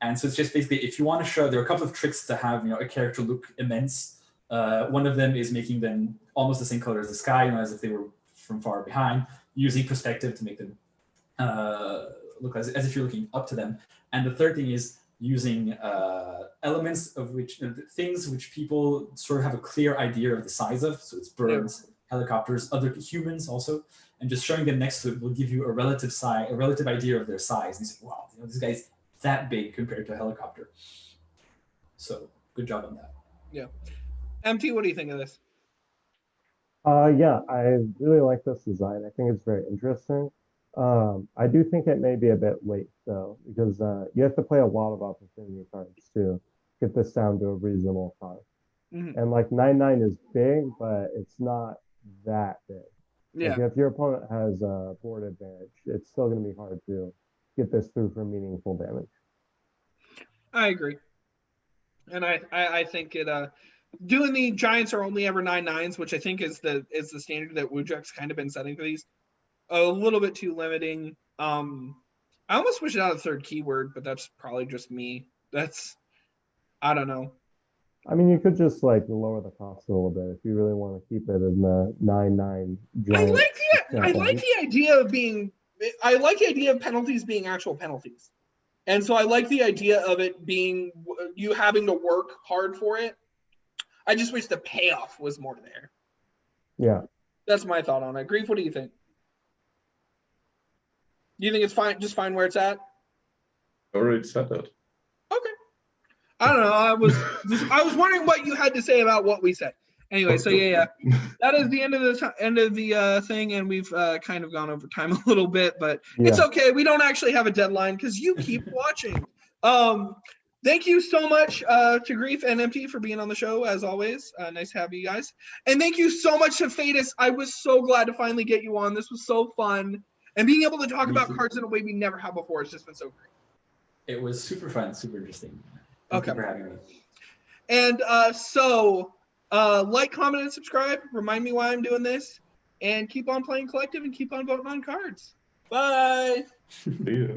And so it's just basically, if you want to show, there are a couple of tricks to have, you know, a character look immense. One of them is making them almost the same color as the sky, you know, as if they were from far behind, using perspective to make them look as if you're looking up to them. And the third thing is using elements of things which people sort of have a clear idea of the size of. So it's birds, helicopters, other humans also, and just showing them next to it will give you a relative idea of their size. And you say, wow, you know, this guy's that big compared to a helicopter. So good job on that. Yeah. MT, what do you think of this? Yeah, I really like this design. I think it's very interesting. I do think it may be a bit late though, because you have to play a lot of opportunity cards to get this down to a reasonable cost. And like 9/9 is big, but it's not that big. Yeah. Like if your opponent has a board advantage, it's still going to be hard to get this through for meaningful damage. I agree, and I think it. Doing the Giants are only ever 9/9s, which I think is the standard that Wujek's kind of been setting for these. A little bit too limiting. I almost wish it had a third keyword, but that's probably just me. I don't know. I mean, you could just like lower the cost a little bit if you really want to keep it in the 9/9. I like the idea of being. I like the idea of penalties being actual penalties, and so I like the idea of it being you having to work hard for it. I just wish the payoff was more there. Yeah, that's my thought on it. Grief, what do you think? Do you think it's fine, just fine where it's at? I already said that. Okay. I don't know. I was wondering what you had to say about what we said. Anyway, so yeah, that is the end of the thing, and we've kind of gone over time a little bit, but it's okay. We don't actually have a deadline because you keep watching. Thank you so much to Grief and MT for being on the show, as always. Nice to have you guys. And thank you so much to Faedus. I was so glad to finally get you on. This was so fun. And being able to talk about cards in a way we never have before has just been so great. It was super fun, super interesting. Thank you for having me. And like, comment, and subscribe. Remind me why I'm doing this. And keep on playing collective and keep on voting on cards. Bye. See ya.